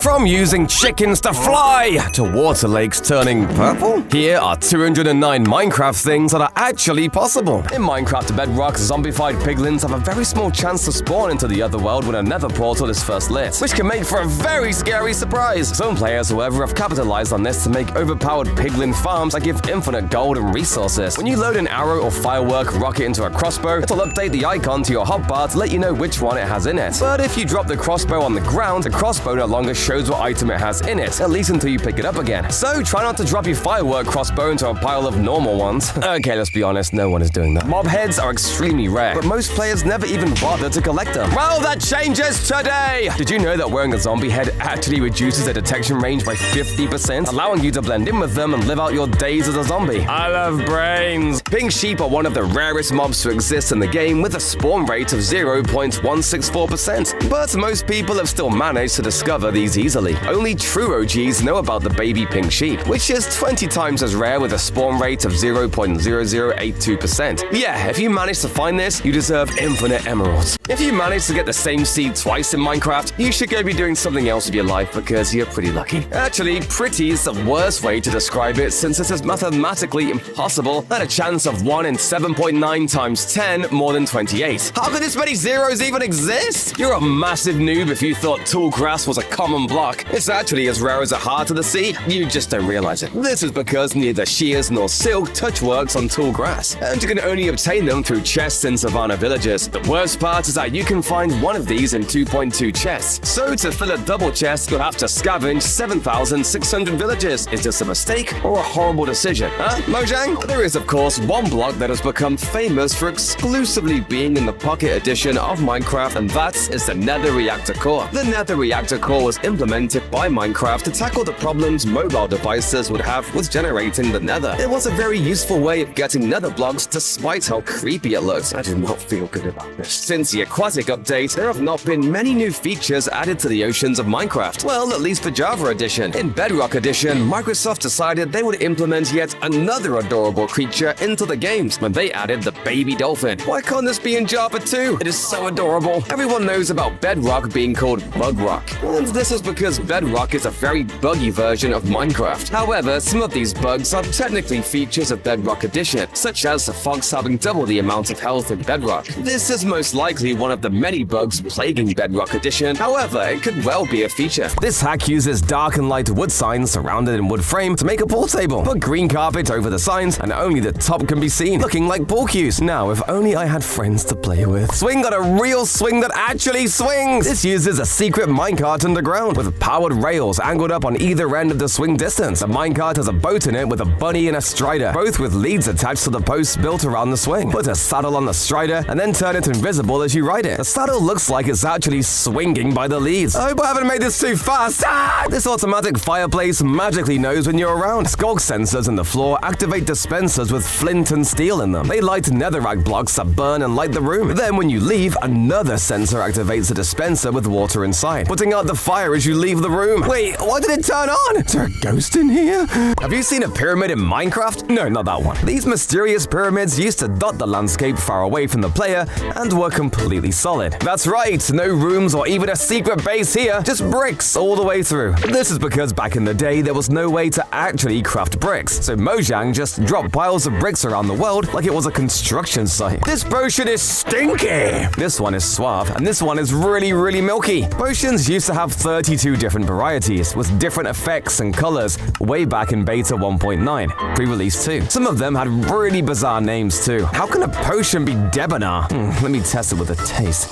From using chickens to fly, to water lakes turning purple, here are 209 Minecraft things that are actually possible. In Minecraft Bedrock, zombified piglins have a very small chance to spawn into the other world when a nether portal is first lit, which can make for a very scary surprise. Some players, however, have capitalized on this to make overpowered piglin farms that give infinite gold and resources. When you load an arrow or firework rocket into a crossbow, it'll update the icon to your hotbar to let you know which one it has in it. But if you drop the crossbow on the ground, the crossbow no longer shows what item it has in it, at least until you pick it up again. So try not to drop your firework crossbow into a pile of normal ones. Okay, let's be honest, no one is doing that. Mob heads are extremely rare, but most players never even bother to collect them. Well, that changes today! Did you know that wearing a zombie head actually reduces the detection range by 50%, allowing you to blend in with them and live out your days as a zombie? I love brains! Pink sheep are one of the rarest mobs to exist in the game, with a spawn rate of 0.164%. But most people have still managed to discover these easily. Only true OGs know about the baby pink sheep, which is 20 times as rare with a spawn rate of 0.0082%. Yeah, if you manage to find this, you deserve infinite emeralds. If you manage to get the same seed twice in Minecraft, you should go be doing something else with your life because you're pretty lucky. Actually, pretty is the worst way to describe it since it is mathematically impossible at a chance of 1 in 7.9 times 10 more than 28. How could this many zeros even exist? You're a massive noob if you thought tall grass was a common block. It's actually as rare as a heart of the sea, you just don't realize it. This is because neither shears nor silk touch works on tall grass, and you can only obtain them through chests in savannah villages. The worst part is that you can find one of these in 2.2 chests, so to fill a double chest you'll have to scavenge 7,600 villages. Is this a mistake or a horrible decision, huh, Mojang? There is of course one block that has become famous for exclusively being in the Pocket Edition of Minecraft, and that is the Nether Reactor Core. The Nether Reactor Core was implemented by Minecraft to tackle the problems mobile devices would have with generating the nether. It was a very useful way of getting nether blocks despite how creepy it looks. I do not feel good about this. Since the aquatic update, there have not been many new features added to the oceans of Minecraft. Well, at least for Java Edition. In Bedrock Edition, Microsoft decided they would implement yet another adorable creature into the games when they added the baby dolphin. Why can't this be in Java too? It is so adorable. Everyone knows about Bedrock being called Bug Rock, and this is because Bedrock is a very buggy version of Minecraft. However, some of these bugs are technically features of Bedrock Edition, such as the fox having double the amount of health in Bedrock. This is most likely one of the many bugs plaguing Bedrock Edition, however, it could well be a feature. This hack uses dark and light wood signs surrounded in wood frame to make a pool table. Put green carpet over the signs and only the top can be seen, looking like pool cues. Now, if only I had friends to play with. Swing got a real swing that actually swings! This uses a secret minecart underground with powered rails angled up on either end of the swing distance. The minecart has a boat in it with a bunny and a strider, both with leads attached to the posts built around the swing. Put a saddle on the strider and then turn it invisible as you ride it. The saddle looks like it's actually swinging by the leads. I hope I haven't made this too fast. This automatic fireplace magically knows when you're around. Skulk sensors in the floor activate dispensers with flint and steel in them. They light netherrack blocks that burn and light the room. Then when you leave, another sensor activates the dispenser with water inside, putting out the fire as you leave the room. Wait, why did it turn on? Is there a ghost in here? Have you seen a pyramid in Minecraft? No, not that one. These mysterious pyramids used to dot the landscape far away from the player and were completely solid. That's right, no rooms or even a secret base here, just bricks all the way through. This is because back in the day there was no way to actually craft bricks, so Mojang just dropped piles of bricks around the world like it was a construction site. This potion is stinky! This one is suave, and this one is really milky. Potions used to have 32 different varieties, with different effects and colors way back in beta 1.9, pre-release 2. Some of them had really bizarre names too. How can a potion be debonair? Let me test it with a taste.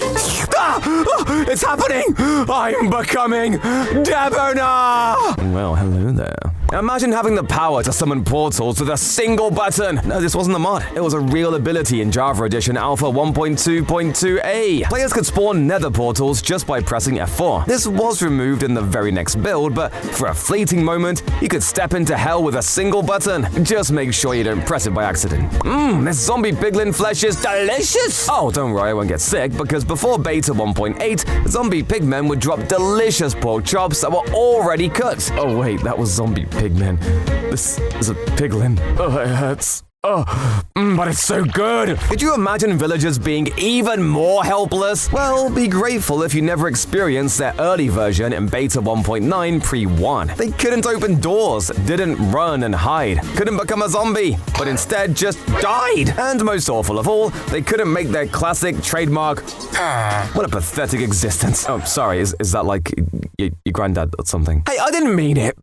It's happening! I'm becoming debonair! Well, hello there. Imagine having the power to summon portals with a single button. No, this wasn't a mod. It was a real ability in Java Edition Alpha 1.2.2a. Players could spawn nether portals just by pressing F4. This was removed in the very next build, but for a fleeting moment, you could step into hell with a single button. Just make sure you don't press it by accident. This zombie piglin flesh is delicious! Oh, don't worry, I won't get sick, because before beta 1.8, zombie pigmen would drop delicious pork chops that were already cooked. Oh wait, that was zombie pigmen. This is a piglin. Oh, it hurts. But it's so good. Could you imagine villagers being even more helpless? Well, be grateful if you never experienced their early version in beta 1.9 pre-1. They couldn't open doors, didn't run and hide, couldn't become a zombie, but instead just died. And most awful of all, they couldn't make their classic trademark. What a pathetic existence. Oh, sorry, is that like your granddad or something? Hey, I didn't mean it.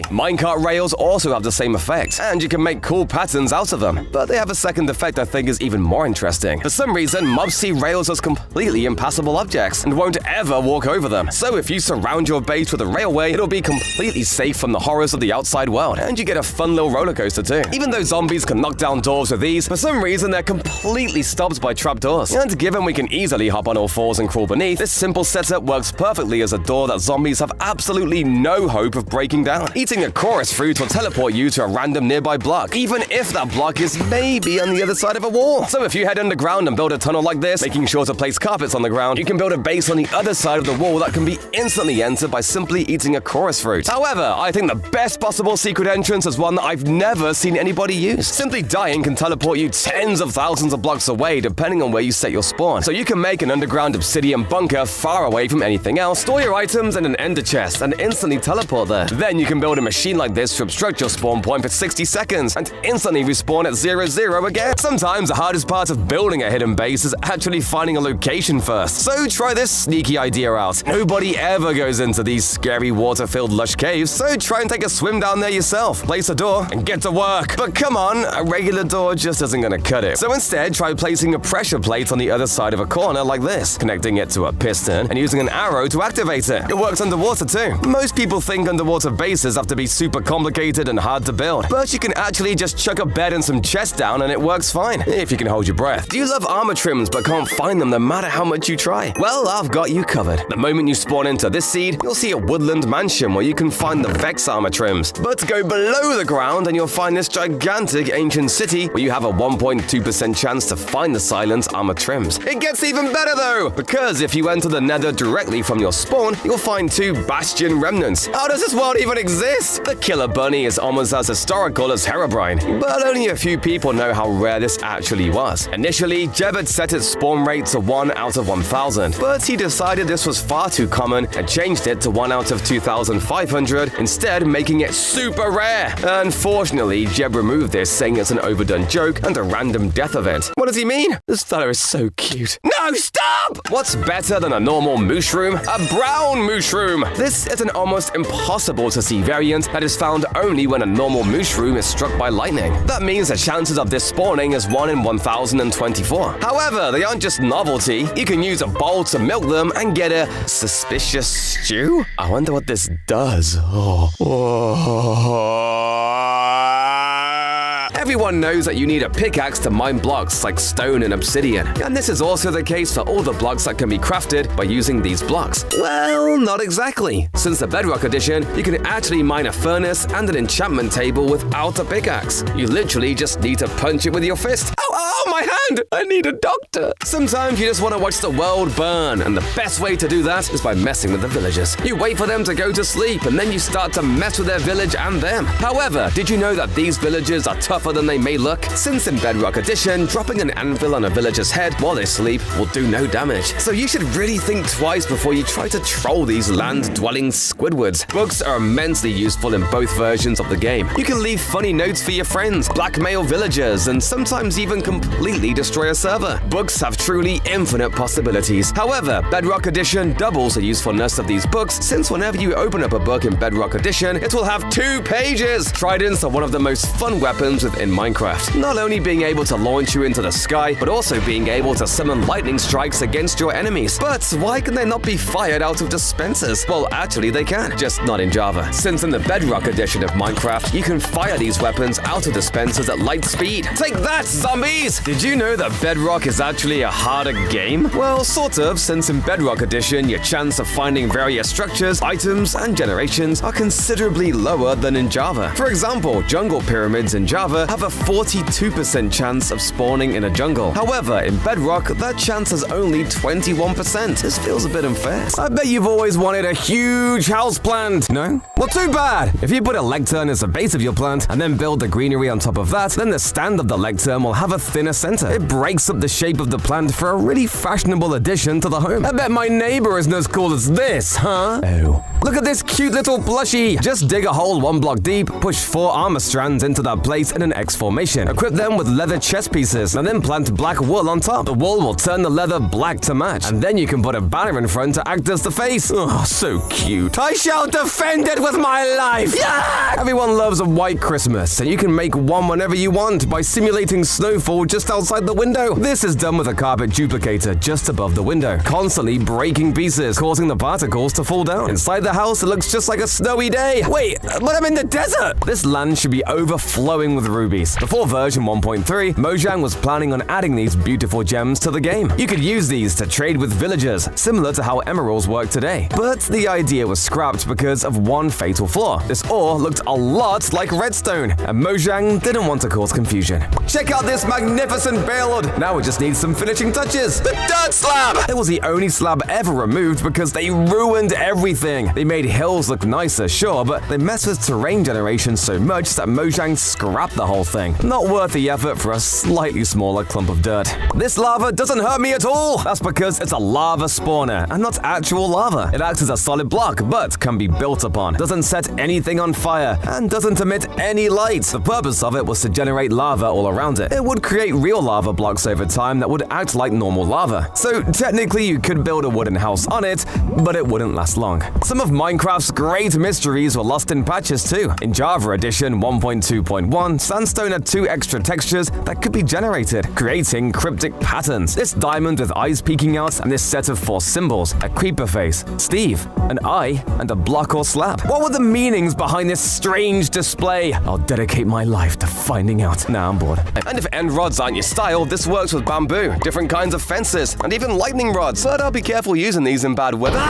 Minecart rails also have the same effect, and you can make cool patterns out of them. But they have a second effect I think is even more interesting. For some reason, mobs see rails as completely impassable objects and won't ever walk over them. So if you surround your base with a railway, it'll be completely safe from the horrors of the outside world, and you get a fun little roller coaster too. Even though zombies can knock down doors with these, for some reason they're completely stopped by trapdoors. And given we can easily hop on all fours and crawl beneath, this simple setup works perfectly as a door that zombies have absolutely no hope of breaking down. Eating a chorus fruit will teleport you to a random nearby block, even if that block is maybe on the other side of a wall. So if you head underground and build a tunnel like this, making sure to place carpets on the ground, you can build a base on the other side of the wall that can be instantly entered by simply eating a chorus fruit. However, I think the best possible secret entrance is one that I've never seen anybody use. Simply dying can teleport you tens of thousands of blocks away depending on where you set your spawn. So you can make an underground obsidian bunker far away from anything else, store your items in an ender chest, and instantly teleport there. Then you can build a machine like this to obstruct your spawn point for 60 seconds and instantly respawn at 0-0 again. Sometimes the hardest part of building a hidden base is actually finding a location first. So try this sneaky idea out. Nobody ever goes into these scary water-filled lush caves, so try and take a swim down there yourself. Place a door and get to work. But come on, a regular door just isn't gonna cut it. So instead, try placing a pressure plate on the other side of a corner like this, connecting it to a piston and using an arrow to activate it. It works underwater too. Most people think underwater bases have to be super complicated and hard to build, but you can actually just chuck a bed and some chests down and it works fine, if you can hold your breath. Do you love armor trims but can't find them no matter how much you try? Well, I've got you covered. The moment you spawn into this seed, you'll see a woodland mansion where you can find the Vex armor trims. But go below the ground and you'll find this gigantic ancient city where you have a 1.2% chance to find the silence armor trims. It gets even better though, because if you enter the nether directly from your spawn, you'll find 2 bastion remnants. How does this world even exist? The killer bunny is almost as historical as Herobrine, but only a few people know how rare this actually was. Initially, Jeb had set its spawn rate to 1 out of 1,000, but he decided this was far too common and changed it to 1 out of 2,500, instead making it super rare. Unfortunately, Jeb removed this, saying it's an overdone joke and a random death event. What does he mean? This fellow is so cute. No, stop! What's better than a normal mushroom? A brown mushroom! This is an almost impossible to see variant that is found only when a normal mushroom is struck by lightning. That means the chances of this spawning is 1 in 1,024. However, they aren't just novelty. You can use a bowl to milk them and get a suspicious stew? I wonder what this does. Everyone knows that you need a pickaxe to mine blocks like stone and obsidian, and this is also the case for all the blocks that can be crafted by using these blocks. Well, not exactly. Since the Bedrock edition, you can actually mine a furnace and an enchantment table without a pickaxe. You literally just need to punch it with your fist. Ow, my hand! I need a doctor. Sometimes you just want to watch the world burn, and the best way to do that is by messing with the villagers. You wait for them to go to sleep, and then you start to mess with their village and them. However, did you know that these villagers are tougher than they may look? Since in Bedrock Edition, dropping an anvil on a villager's head while they sleep will do no damage. So you should really think twice before you try to troll these land-dwelling Squidwards. Books are immensely useful in both versions of the game. You can leave funny notes for your friends, blackmail villagers, and sometimes even completely destroy a server. Books have truly infinite possibilities. However, Bedrock Edition doubles the usefulness of these books, since whenever you open up a book in Bedrock Edition, it will have 2 pages! Tridents are one of the most fun weapons within Minecraft, not only being able to launch you into the sky, but also being able to summon lightning strikes against your enemies. But why can they not be fired out of dispensers? Well, actually they can, just not in Java. Since in the Bedrock edition of Minecraft, you can fire these weapons out of dispensers at light speed. Take that, zombies! Did you know that Bedrock is actually a harder game? Well, sort of, since in Bedrock Edition, your chance of finding various structures, items, and generations are considerably lower than in Java. For example, jungle pyramids in Java have a 42% chance of spawning in a jungle. However, in Bedrock, that chance is only 21%. This feels a bit unfair. I bet you've always wanted a huge house plant, no? Well, too bad! If you put a lectern as the base of your plant and then build the greenery on top of that, then the stand of the lectern will have a thinner center. It breaks up the shape of the plant for a really fashionable addition to the home. I bet my neighbor isn't as cool as this, huh? Oh. Look at this cute little plushie! Just dig a hole 1 block deep, push 4 armor strands into that place in an X formation. Equip them with leather chest pieces, and then plant black wool on top. The wool will turn the leather black to match, and then you can put a banner in front to act as the face. Oh, so cute. I shall defend it with my life! Yeah! Everyone loves a white Christmas, and you can make one whenever you want by simulating snowfall just outside the window. This is done with a carpet duplicator just above the window, constantly breaking pieces, causing the particles to fall down. Inside the house, it looks just like a snowy day. Wait, but I'm in the desert! This land should be overflowing with rubies. Before version 1.3, Mojang was planning on adding these beautiful gems to the game. You could use these to trade with villagers, similar to how emeralds work today. But the idea was scrapped because of one fatal flaw. This ore looked a lot like redstone, and Mojang didn't want to cause confusion. Check out this magnificent build! Now we just need some finishing touches. The dirt slab! It was the only slab ever removed because they ruined everything. They made hills look nicer, sure, but they messed with terrain generation so much that Mojang scrapped the whole thing. Not worth the effort for a slightly smaller clump of dirt. This lava doesn't hurt me at all! That's because it's a lava spawner, and not actual lava. It acts as a solid block, but can be built upon, doesn't set anything on fire, and doesn't emit any light. The purpose of it was to generate lava all around it. It would create real lava blocks over time that would act like normal lava. So technically you could build a wooden house on it, but it wouldn't last long. Some of Minecraft's great mysteries were lost in patches too. In Java Edition 1.2.1, sandstone had 2 extra textures that could be generated, creating cryptic patterns. This diamond with eyes peeking out, and this set of 4 symbols, a creeper face, Steve, an eye, and a block or slab. What were the meanings behind this strange display? I'll dedicate my life to finding out. Nah, I'm bored. And if end rods aren't your style, this works with bamboo, different kinds of fences, and even lightning rods. But I'll be careful using these in bad weather.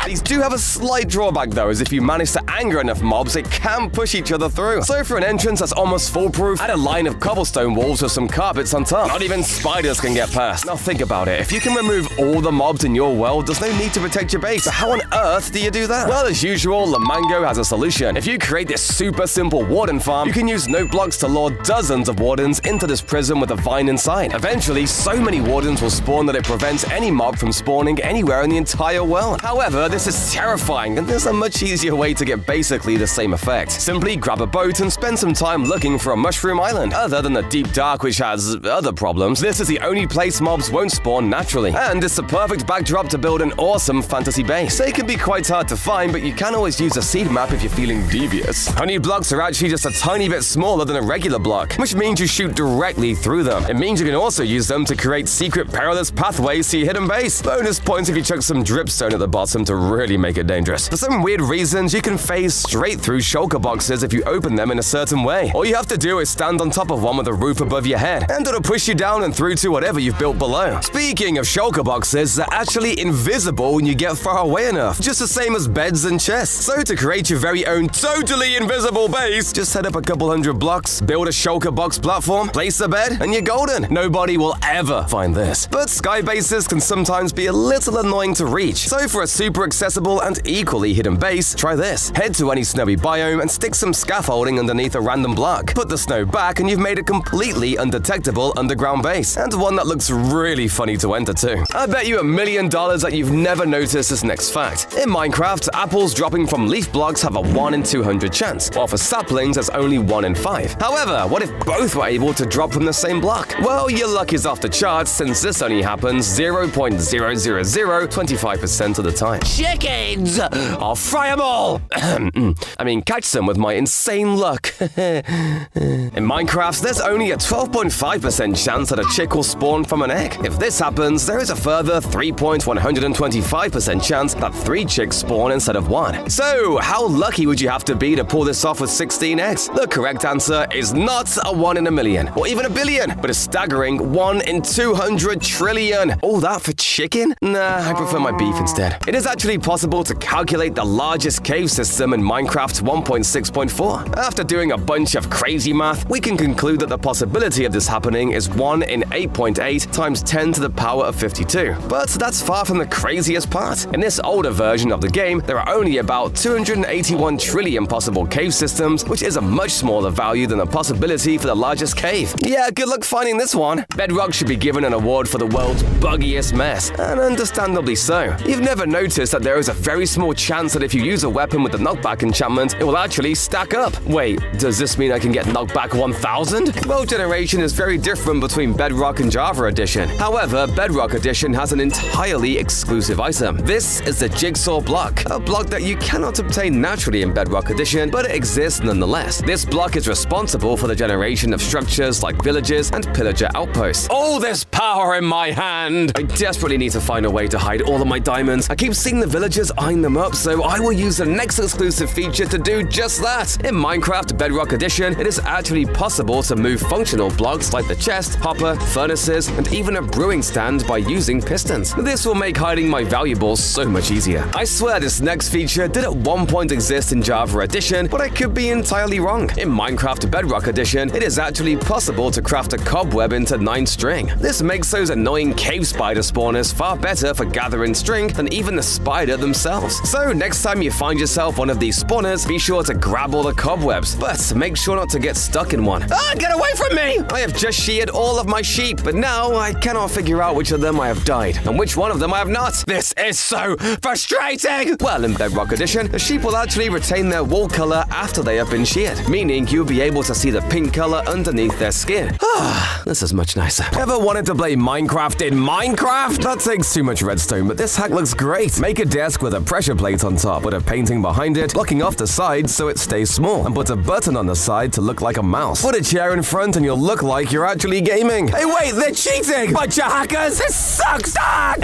These do have a slight drawback though, as if you manage to anger enough mobs, it can push each other through. So for an entrance that's almost foolproof, add a line of cobblestone walls with some carpets on top. Not even spiders can get past. Now think about it, if you can remove all the mobs in your world, there's no need to protect your base. So how on earth do you do that? Well, as usual, Lamango has a solution. If you create this super simple warden farm, you can use note blocks to lure dozens of wardens into this prison with a vine inside. Eventually, so many wardens will spawn that it prevents any mob from spawning anywhere in the entire world. However, this is terrifying, and there's a much easier way to get basically the same effect. Simply grab a boat and spend some time looking for a mushroom island. Other than the deep dark, which has other problems, this is the only place mobs won't spawn naturally. And it's the perfect backdrop to build an awesome fantasy base. They can be quite hard to find, but you can always use a seed map if you're feeling devious. Honey blocks are actually just a tiny bit smaller than a regular block, which means you shoot directly through them. It means you can also use them to create secret perilous pathways to your hidden base. Bonus points if you chuck some dripstone at the bottom to really make it dangerous. For some weird reasons, you can phase straight through shulker boxes if you open them in a certain way. All you have to do is stand on top of one with a roof above your head, and it'll push you down and through to whatever you've built below. Speaking of shulker boxes, they're actually invisible when you get far away enough, just the same as beds and chests. So to create your very own totally invisible base, just head up a couple hundred blocks, build a shulker box platform, place a bed, and you're golden. Nobody will ever find this. But sky bases can sometimes be a little annoying to reach, so for a super accessible and equally hidden base, try this. Head to any snowy biome and stick some scaffolding underneath a random block. Put the snow back and you've made a completely undetectable underground base, and one that looks really funny to enter too. I bet you $1 million that you've never noticed this next fact. In Minecraft, apples dropping from leaf blocks have a 1 in 200 chance, while for saplings it's only 1 in 5. However, what if both were able to drop from the same block? Well, your luck is off the charts, since this only happens 0.00025% of the time. chickens! I'll fry them all! I mean, catch them with my insane luck. In Minecraft, there's only a 12.5% chance that a chick will spawn from an egg. If this happens, there is a further 3.125% chance that 3 chicks spawn instead of 1. So, how lucky would you have to be to pull this off with 16 eggs? The correct answer is not a 1 in a million, or even a billion, but a staggering 1 in 200 trillion. All that for chicken? Nah, I prefer my beef instead. It is actually possible to calculate the largest cave system in Minecraft 1.6.4. After doing a bunch of crazy math, we can conclude that the possibility of this happening is 1 in 8.8 times 10 to the power of 52. But that's far from the craziest part. In this older version of the game, there are only about 281 trillion possible cave systems, which is a much smaller value than the possibility for the largest cave. Yeah, good luck finding this one. Bedrock should be given an award for the world's buggiest mess, and understandably so. You've never noticed that there is a very small chance that if you use a weapon with the knockback enchantment, it will actually stack up. Wait, does this mean I can get knockback 1000? World generation is very different between Bedrock and Java Edition. However, Bedrock Edition has an entirely exclusive item. This is the jigsaw block, a block that you cannot obtain naturally in Bedrock Edition, but it exists nonetheless. This block is responsible for the generation of structures like villages and pillager outposts. All this power in my hand! I desperately need to find a way to hide all of my diamonds. I keep seeing the villagers eyeing them up, so I will use the next exclusive feature to do just that. In Minecraft Bedrock Edition, it is actually possible to move functional blocks like the chest, hopper, furnaces, and even a brewing stand by using pistons. This will make hiding my valuables so much easier. I swear this next feature did at one point exist in Java Edition, but I could be entirely wrong. In Minecraft Bedrock Edition, it is actually possible to craft a cobweb into 9 string. This makes those annoying cave spider spawners far better for gathering string than even the spider themselves. So next time you find yourself one of these spawners, be sure to grab all the cobwebs, but make sure not to get stuck in one. Ah, get away from me! I have just sheared all of my sheep, but now I cannot figure out which of them I have dyed and which one of them I have not. This is so frustrating! Well, in Bedrock Edition, the sheep will actually retain their wool color after they have been sheared, meaning you'll be able to see the pink color underneath their skin. Ah, this is much nicer. Ever wanted to play Minecraft in Minecraft? That takes too much redstone, but this hack looks great. Make a desk with a pressure plate on top, put a painting behind it, blocking off the sides so it stays small, and put a button on the side to look like a mouse. Put a chair in front and you'll look like you're actually gaming. Hey wait, they're cheating! Bunch of hackers! This sucks!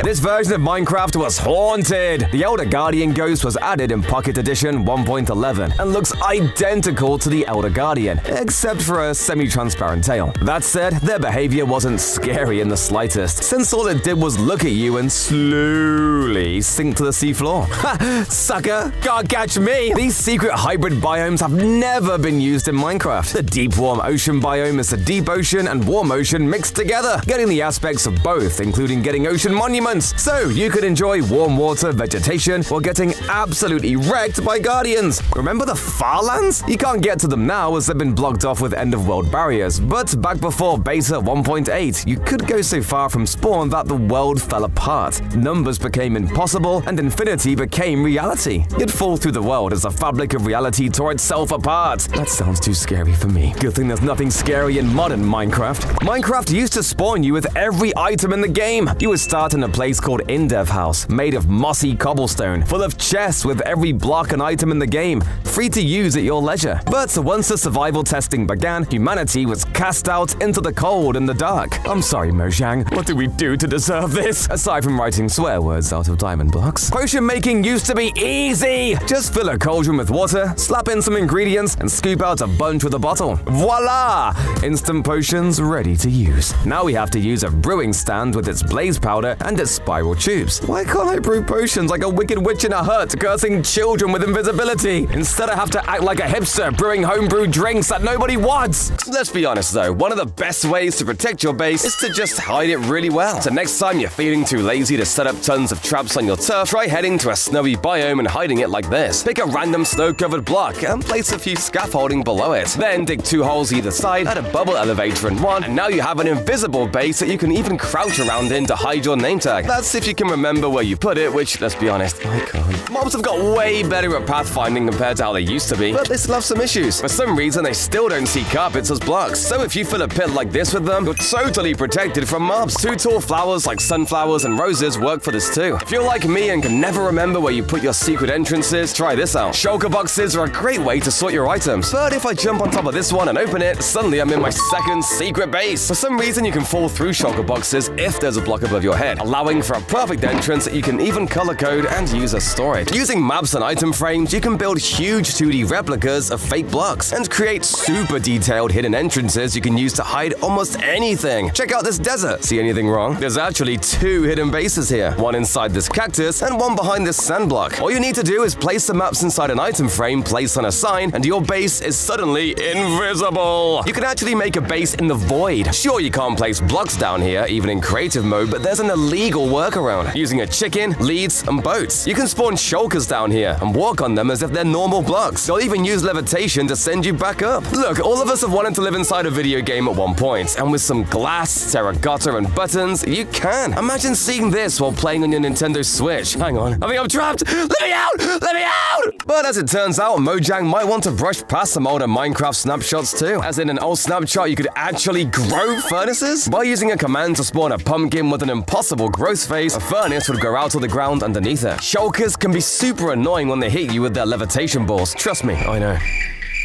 This version of Minecraft was haunted. The Elder Guardian ghost was added in Pocket Edition 1.11 and looks identical to the Elder Guardian, except for a semi-transparent tail. That said, their behavior wasn't scary in the slightest, since all it did was look at you and slowly sink to the seafloor. Ha! Sucker! Can't catch me! These secret hybrid biomes have never been used in Minecraft. The deep warm ocean biome is the deep ocean and warm ocean mixed together, getting the aspects of both, including getting ocean monuments. So you could enjoy warm water vegetation while getting absolutely wrecked by guardians. Remember the farlands? You can't get to them now as they've been blocked off with end-of-world barriers, but back before beta 1.8, you could go so far from spawn that the world fell apart. Numbers became impossible and infinity became reality. You'd fall through the world as the fabric of reality tore itself apart. That sounds too scary for me. Good thing there's nothing scary in modern Minecraft. Minecraft used to spawn you with every item in the game. You would start in a place called Indev House, made of mossy cobblestone, full of chests with every block and item in the game, free to use at your leisure. But once the survival testing began, humanity was cast out into the cold and the dark. I'm sorry, Mojang. What did we do to deserve this? Aside from writing swear words out of diamond blocks. Potion making used to be easy. Just fill a cauldron with water, slap in some ingredients, and scoop out a bunch with a bottle. Voila! Instant potions ready to use. Now we have to use a brewing stand with its blaze powder and its spiral tubes. Why can't I brew potions like a wicked witch in a hut, cursing children with invisibility? Instead I have to act like a hipster, brewing homebrew drinks that nobody wants. Let's be honest though, one of the best ways to protect your base is to just hide it really well. So next time you're feeling too lazy to set up tons of traps on your turf, try heading to a snowy biome and hiding it like this. Pick a random snow-covered block and place a few scaffolding below it. Then dig 2 holes either side, add a bubble elevator in one, and now you have an invisible base that you can even crouch around in to hide your name tag. That's if you can remember where you put it, which, let's be honest, I can't. Mobs have got way better at pathfinding compared to how they used to be, but they still have some issues. For some reason, they still don't see carpets as blocks. So if you fill a pit like this with them, you're totally protected from mobs. 2 tall flowers like sunflowers and roses work for this too. If you're like me and can never remember where you put your secret entrances, try this out. Shulker boxes are a great way to sort your items, but if I jump on top of this one and open it, suddenly I'm in my second secret base. For some reason, you can fall through shulker boxes if there's a block above your head, allowing for a perfect entrance that you can even color code and use as storage. Using maps and item frames, you can build huge 2D replicas of fake blocks and create super detailed hidden entrances you can use to hide almost anything. Check out this desert. See anything wrong? There's actually 2 hidden bases here, one inside this cactus and one behind this sand block. All you need to do is place the maps inside an item frame placed on a sign, and your base is suddenly invisible. You can actually make a base in the void. Sure, you can't place blocks down here, even in creative mode, but there's an illegal workaround. Using a chicken, leads, and boats. You can spawn shulkers down here and walk on them as if they're normal blocks. They'll even use levitation to send you back up. Look, all of us have wanted to live inside a video game at one point, and with some glass, terracotta, and buttons, you can. Imagine seeing this while playing on your Nintendo Switch. Hang on, I think I'm trapped! Let me out! Let me out! But as it turns out, Mojang might want to brush past some older Minecraft snapshots too. As in an old snapshot, you could actually grow furnaces? By using a command to spawn a pumpkin with an impossible growth phase, a furnace would grow out of the ground underneath it. Shulkers can be super annoying when they hit you with their levitation balls. Trust me, I know.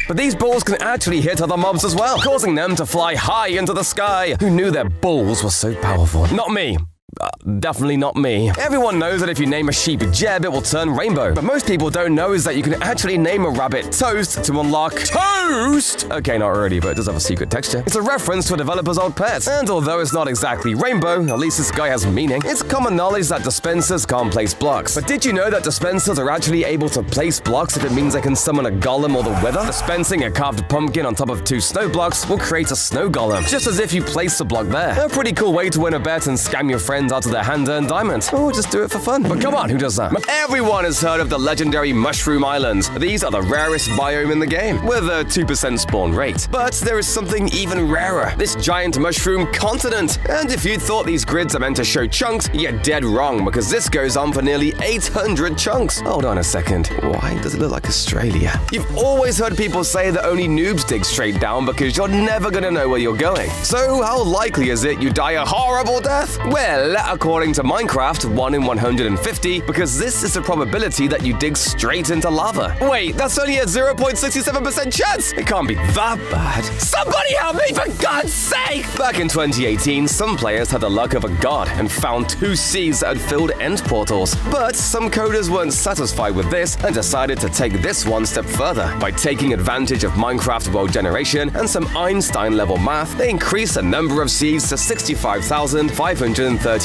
But these balls can actually hit other mobs as well, causing them to fly high into the sky. Who knew their balls were so powerful? Not me. Definitely not me. Everyone knows that if you name a sheep Jeb, it will turn rainbow. But most people don't know is that you can actually name a rabbit Toast to unlock Toast! Okay, not really, but it does have a secret texture. It's a reference to a developer's old pet. And although it's not exactly rainbow, at least this guy has meaning. It's common knowledge that dispensers can't place blocks. But did you know that dispensers are actually able to place blocks if it means they can summon a golem or the wither? Dispensing a carved pumpkin on top of 2 snow blocks will create a snow golem, just as if you place the block there. A pretty cool way to win a bet and scam your friends out of their hand-earned diamond. Or just do it for fun. But come on, who does that? Everyone has heard of the legendary Mushroom Islands. These are the rarest biome in the game, with a 2% spawn rate. But there is something even rarer. This giant mushroom continent. And if you thought these grids are meant to show chunks, you're dead wrong, because this goes on for nearly 800 chunks. Hold on a second. Why does it look like Australia? You've always heard people say that only noobs dig straight down because you're never gonna know where you're going. So how likely is it you die a horrible death? Well, according to Minecraft, 1 in 150, because this is the probability that you dig straight into lava. Wait, that's only a 0.67% chance! It can't be that bad. Somebody help me, for God's sake! Back in 2018, some players had the luck of a god and found 2 seas that had filled end portals. But some coders weren't satisfied with this and decided to take this one step further. By taking advantage of Minecraft world generation and some Einstein-level math, they increased the number of seas to 65,534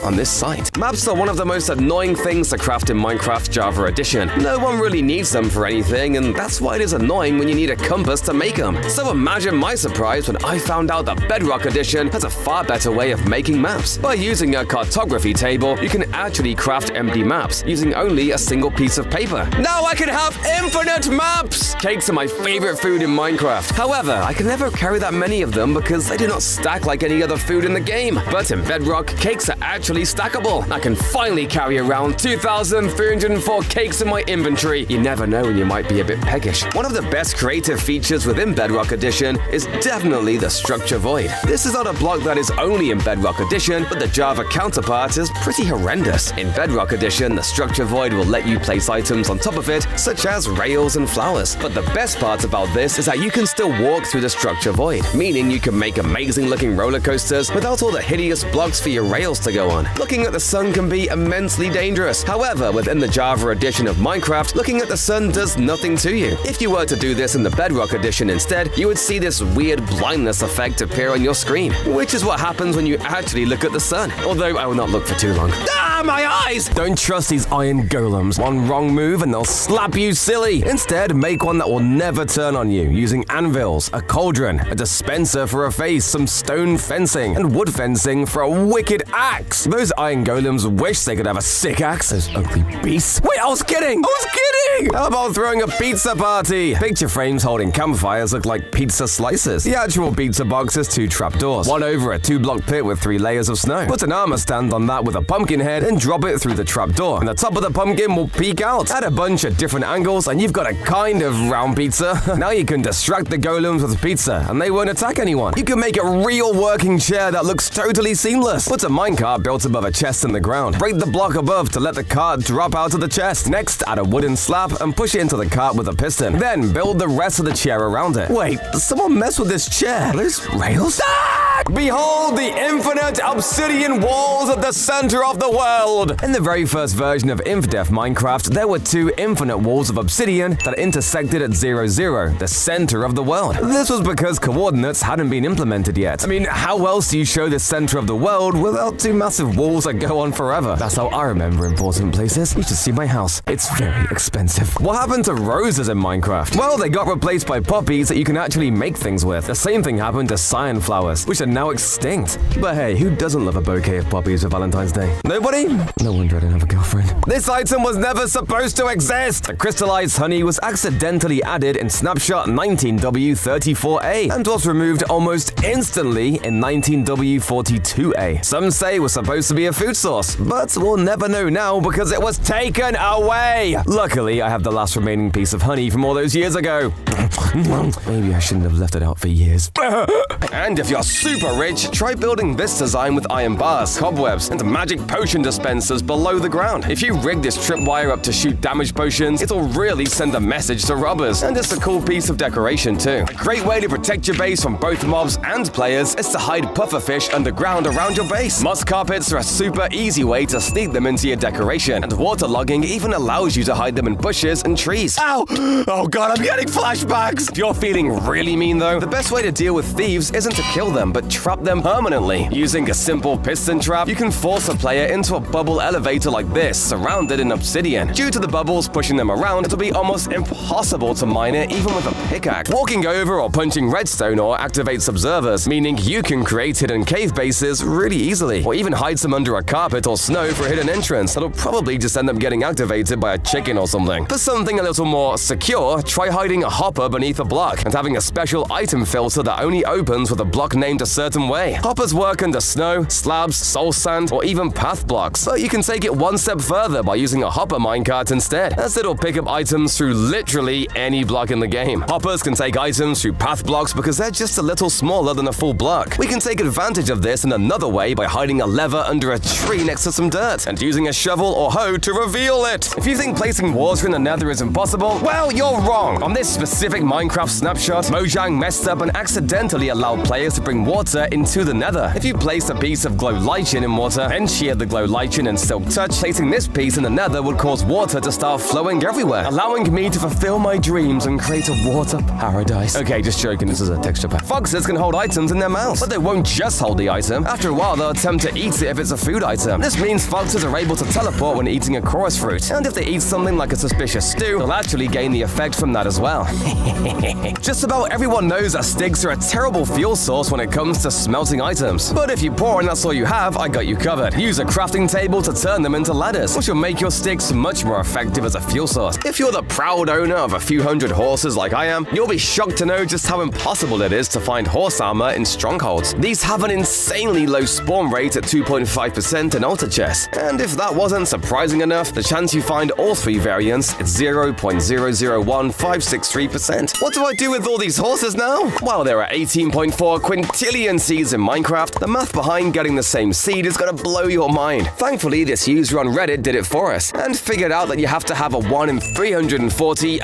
on this site. Maps are one of the most annoying things to craft in Minecraft Java Edition. No one really needs them for anything, and that's why it is annoying when you need a compass to make them. So imagine my surprise when I found out that Bedrock Edition has a far better way of making maps. By using a cartography table, you can actually craft empty maps using only a single piece of paper. Now I can have infinite maps! Cakes are my favorite food in Minecraft. However, I can never carry that many of them because they do not stack like any other food in the game. But in Bedrock, cakes are actually stackable. I can finally carry around 2,304 cakes in my inventory. You never know when you might be a bit peckish. One of the best creative features within Bedrock Edition is definitely the structure void. This is not a block that is only in Bedrock Edition, but the Java counterpart is pretty horrendous. In Bedrock Edition, the structure void will let you place items on top of it, such as rails and flowers. But the best part about this is that you can still walk through the structure void, meaning you can make amazing looking roller coasters without all the hideous blocks for your rails to go on. Looking at the sun can be immensely dangerous. However, within the Java edition of Minecraft, looking at the sun does nothing to you. If you were to do this in the Bedrock edition instead, you would see this weird blindness effect appear on your screen, which is what happens when you actually look at the sun. Although I will not look for too long. Ah, my eyes! Don't trust these iron golems. One wrong move and they'll slap you silly. Instead, make one that will never turn on you using anvils, a cauldron, a dispenser for a face, some stone fencing, and wood fencing for a wicked axe. Those iron golems wish they could have a sick axe, those ugly beasts. Wait, I was kidding! How about throwing a pizza party? Picture frames holding campfires look like pizza slices. The actual pizza box has 2 trapdoors, one over a 2-block pit with 3 layers of snow. Put an armor stand on that with a pumpkin head and drop it through the trapdoor, and the top of the pumpkin will peek out. Add a bunch of different angles and you've got a kind of round pizza. Now you can distract the golems with pizza and they won't attack anyone. You can make a real working chair that looks totally seamless. Put a minecart built above a chest in the ground. Break the block above to let the cart drop out of the chest. Next, add a wooden slab and push it into the cart with a piston. Then build the rest of the chair around it. Wait, someone messed with this chair. Are those rails? Behold the infinite obsidian walls at the center of the world! In the very first version of Infdef Minecraft, there were two infinite walls of obsidian that intersected at 0, 0, the center of the world. This was because coordinates hadn't been implemented yet. I mean, how else do you show the center of the world without two massive walls that go on forever? That's how I remember important places. You should see my house. It's very expensive. What happened to roses in Minecraft? Well, they got replaced by poppies that you can actually make things with. The same thing happened to cyan flowers, which are now extinct. But hey, who doesn't love a bouquet of poppies for Valentine's Day? Nobody? No wonder I didn't have a girlfriend. This item was never supposed to exist! The crystallized honey was accidentally added in Snapshot 19W34A and was removed almost instantly in 19W42A. Some say it was supposed to be a food source, but we'll never know now because it was taken away! Luckily, I have the last remaining piece of honey from all those years ago. Maybe I shouldn't have left it out for years. And if you're super rich, try building this design with iron bars, cobwebs, and magic potion dispensers below the ground. If you rig this tripwire up to shoot damage potions, it'll really send a message to robbers. And it's a cool piece of decoration too. A great way to protect your base from both mobs and players is to hide pufferfish underground around your base. Moss carpets are a super easy way to sneak them into your decoration, and waterlogging even allows you to hide them in bushes and trees. Ow! Oh god, I'm getting flashbacks! If you're feeling really mean though, the best way to deal with thieves isn't to kill them, but trap them permanently. Using a simple piston trap, you can force a player into a bubble elevator like this, surrounded in obsidian. Due to the bubbles pushing them around, it'll be almost impossible to mine it even with a pickaxe. Walking over or punching redstone ore activates observers, meaning you can create hidden cave bases really easily, or even hide some under a carpet or snow for a hidden entrance that'll probably just end up getting activated by a chicken or something. For something a little more secure, try hiding a hopper beneath a block and having a special item filter that only opens with a block named a certain way. Hoppers work under snow, slabs, soul sand, or even path blocks, but you can take it one step further by using a hopper minecart instead, as it'll pick up items through literally any block in the game. Hoppers can take items through path blocks because they're just a little smaller than a full block. We can take advantage of this in another way by hiding a lever under a tree next to some dirt, and using a shovel or hoe to reveal it. If you think placing water in the nether is impossible, well, you're wrong. On this specific Minecraft snapshot, Mojang messed up and accidentally allowed players to bring water into the nether. If you placed a piece of glow lichen in water and sheared the glow lichen in silk touch, placing this piece in the nether would cause water to start flowing everywhere, allowing me to fulfill my dreams and create a water paradise. Okay, just joking, this is a texture pack. Foxes can hold items in their mouths, but they won't just hold the item. After a while, they'll attempt to eat it if it's a food item. This means foxes are able to teleport when eating a chorus fruit, and if they eat something like a suspicious stew, they'll actually gain the effect from that as well. Just about everyone knows that sticks are a terrible fuel source when it comes to smelting items. But if you're poor and that's all you have, I got you covered. Use a crafting table to turn them into ladders, which will make your sticks much more effective as a fuel source. If you're the proud owner of a few hundred horses like I am, you'll be shocked to know just how impossible it is to find horse armor in strongholds. These have an insanely low spawn rate at 2.5% in altar chests. And if that wasn't surprising enough, the chance you find all three variants is 0.001563%. What do I do with all these horses now? Well, there are 18.4 quintillion seeds in Minecraft. The math behind getting the same seed is gonna blow your mind. Thankfully, this user on Reddit did it for us and figured out that you have to have a 1 in 340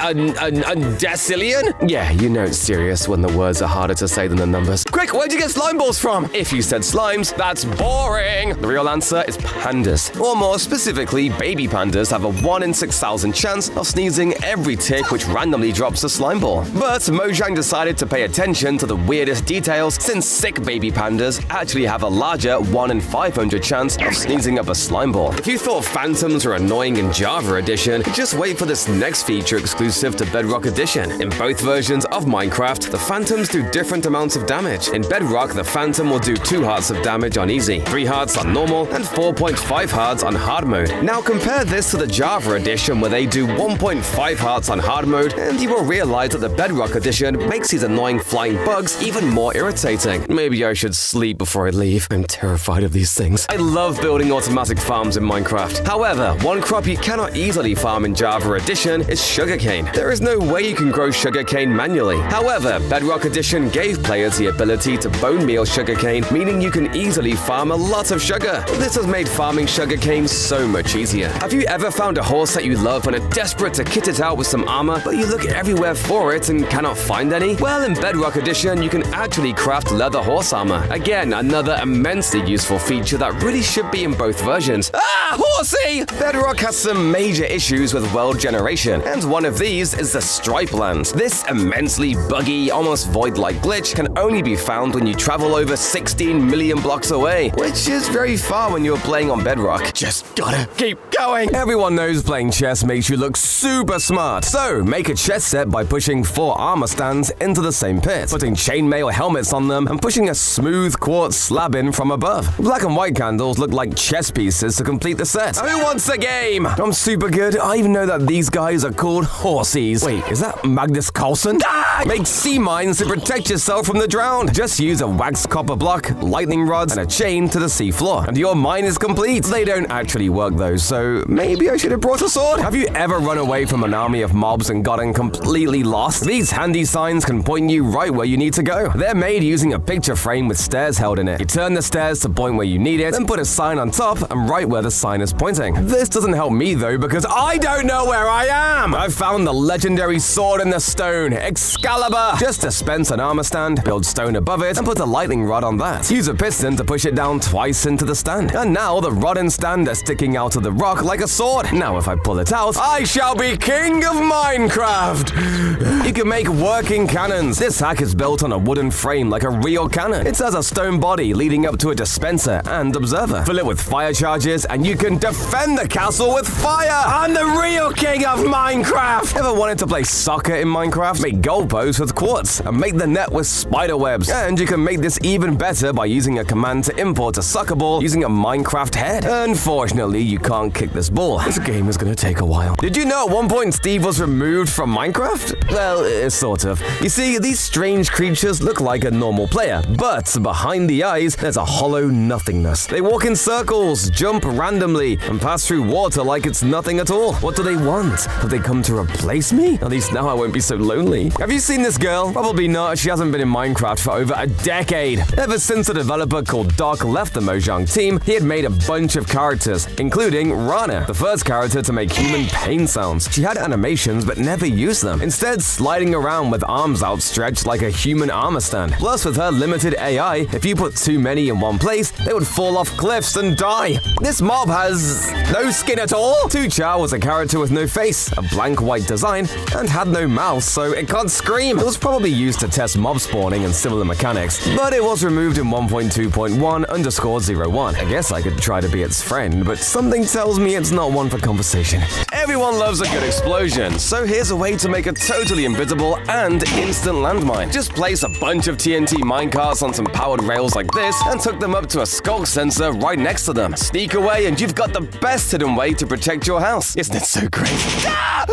decillion? Yeah, you know it's serious when the words are harder to say than the numbers. Quick, where'd you get slime balls from? If you said slimes, that's boring. The real answer is pandas. Or more specifically, baby pandas have a 1 in 6,000 chance of sneezing every tick which randomly drops a slime ball. But Mojang decided to pay attention to the weirdest details, since sick baby pandas actually have a larger 1 in 500 chance of sneezing up a slime ball. If you thought phantoms were annoying in Java Edition, just wait for this next feature exclusive to Bedrock Edition. In both versions of Minecraft, the phantoms do different amounts of damage. In Bedrock, the phantom will do 2 hearts of damage on easy, 3 hearts on normal, and 4.5 hearts on hard mode. Now compare this to the Java Edition where they do 1.5 hearts on hard mode, and you will realize that the Bedrock Edition makes these annoying flying bugs even more irritating. Maybe I should sleep before I leave. I'm terrified of these things. I love building automatic farms in Minecraft. However, one crop you cannot easily farm in Java Edition is sugarcane. There is no way you can grow sugarcane manually. However, Bedrock Edition gave players the ability to bone meal sugarcane, meaning you can easily farm a lot of sugar. This has made farming sugarcane so much easier. Have you ever found a horse that you love and are desperate to kit it out with some armor, but you look everywhere for it and cannot find any? Well, in Bedrock Edition, you can actually craft leather horse armor. Again, another immensely useful feature that really should be in both versions. Ah, horsey! Bedrock has some major issues with world generation, and one of these is the stripe lands. This immensely buggy, almost void-like glitch can only be found when you travel over 16 million blocks away, which is very far when you're playing on Bedrock. Just gotta keep going. Everyone knows playing chess makes you look super smart, so make a chess set by pushing 4 armor stands into the same pit, putting chainmail helmets on them, and pushing a smooth quartz slab in from above. Black and white candles look like chess pieces to complete the set. Who wants a game? I'm super good. I even know that these guys are called horsies. Wait, is that Magnus Carlsen? Ah! Make sea mines to protect yourself from the drown. Just use a waxed copper block, lightning rods, and a chain to the sea floor, and your mine is complete. They don't actually work though, so maybe I should have brought a sword. Have you ever run away from an army of mobs and gotten completely lost? These handy signs can point you right where you need to go. They're made using a picture frame with stairs held in it. You turn the stairs to point where you need it, then put a sign on top and right where the sign is pointing. This doesn't help me though, because I don't know where I am! I found the legendary sword in the stone, Excalibur! Just dispense an armor stand, build stone above it, and put a lightning rod on that. Use a piston to push it down twice into the stand. And now the rod and stand are sticking out of the rock like a sword. Now if I pull it out, I shall be king of Minecraft! You can make working cannons. This hack is built on a wooden frame like a real cannon. It has a stone body leading up to a dispenser and observer. Fill it with fire charges and you can defend the castle with fire! I'm the real king of Minecraft! Ever wanted to play soccer in Minecraft? Make goalposts with quartz and make the net with spider webs. And you can make this even better by using a command to import a soccer ball using a Minecraft head. Unfortunately, you can't kick this ball. This game is gonna take a while. Did you know at one point Steve was removed from Minecraft? Well, sort of. You see, these strange creatures look like a normal player, but behind the eyes, there's a hollow nothingness. They walk in circles, jump randomly, and pass through water like it's nothing at all. What do they want? Have they come to replace me? At least now I won't be so lonely. Have you seen this girl? Probably not. She hasn't been in Minecraft for over a decade. Ever since a developer called Doc left the Mojang team, he had made a bunch of characters, including Rana, the first character to make human pain sounds. She had animations but never used them, instead sliding around with arms outstretched like a human armor stand. Plus, with her limited AI, if you put too many in one place, they would fall off cliffs and die. This mob has no skin at all. Tucha was a character with no face, a blank white design, and had no mouth, so it can't scream. It was probably used to test mob spawning and similar mechanics, but it was removed in 1.2.1_01. I guess I could try to be its friend, but something tells me it's not one for conversation. Everyone loves a good explosion, so here's a way to make a totally invisible and instant landmine. Just place a bunch of TNT minecarts on some powered rails like this and hook them up to a skulk sensor right next to them. Sneak away and you've got the best hidden way to protect your house. Isn't it so great? Ah!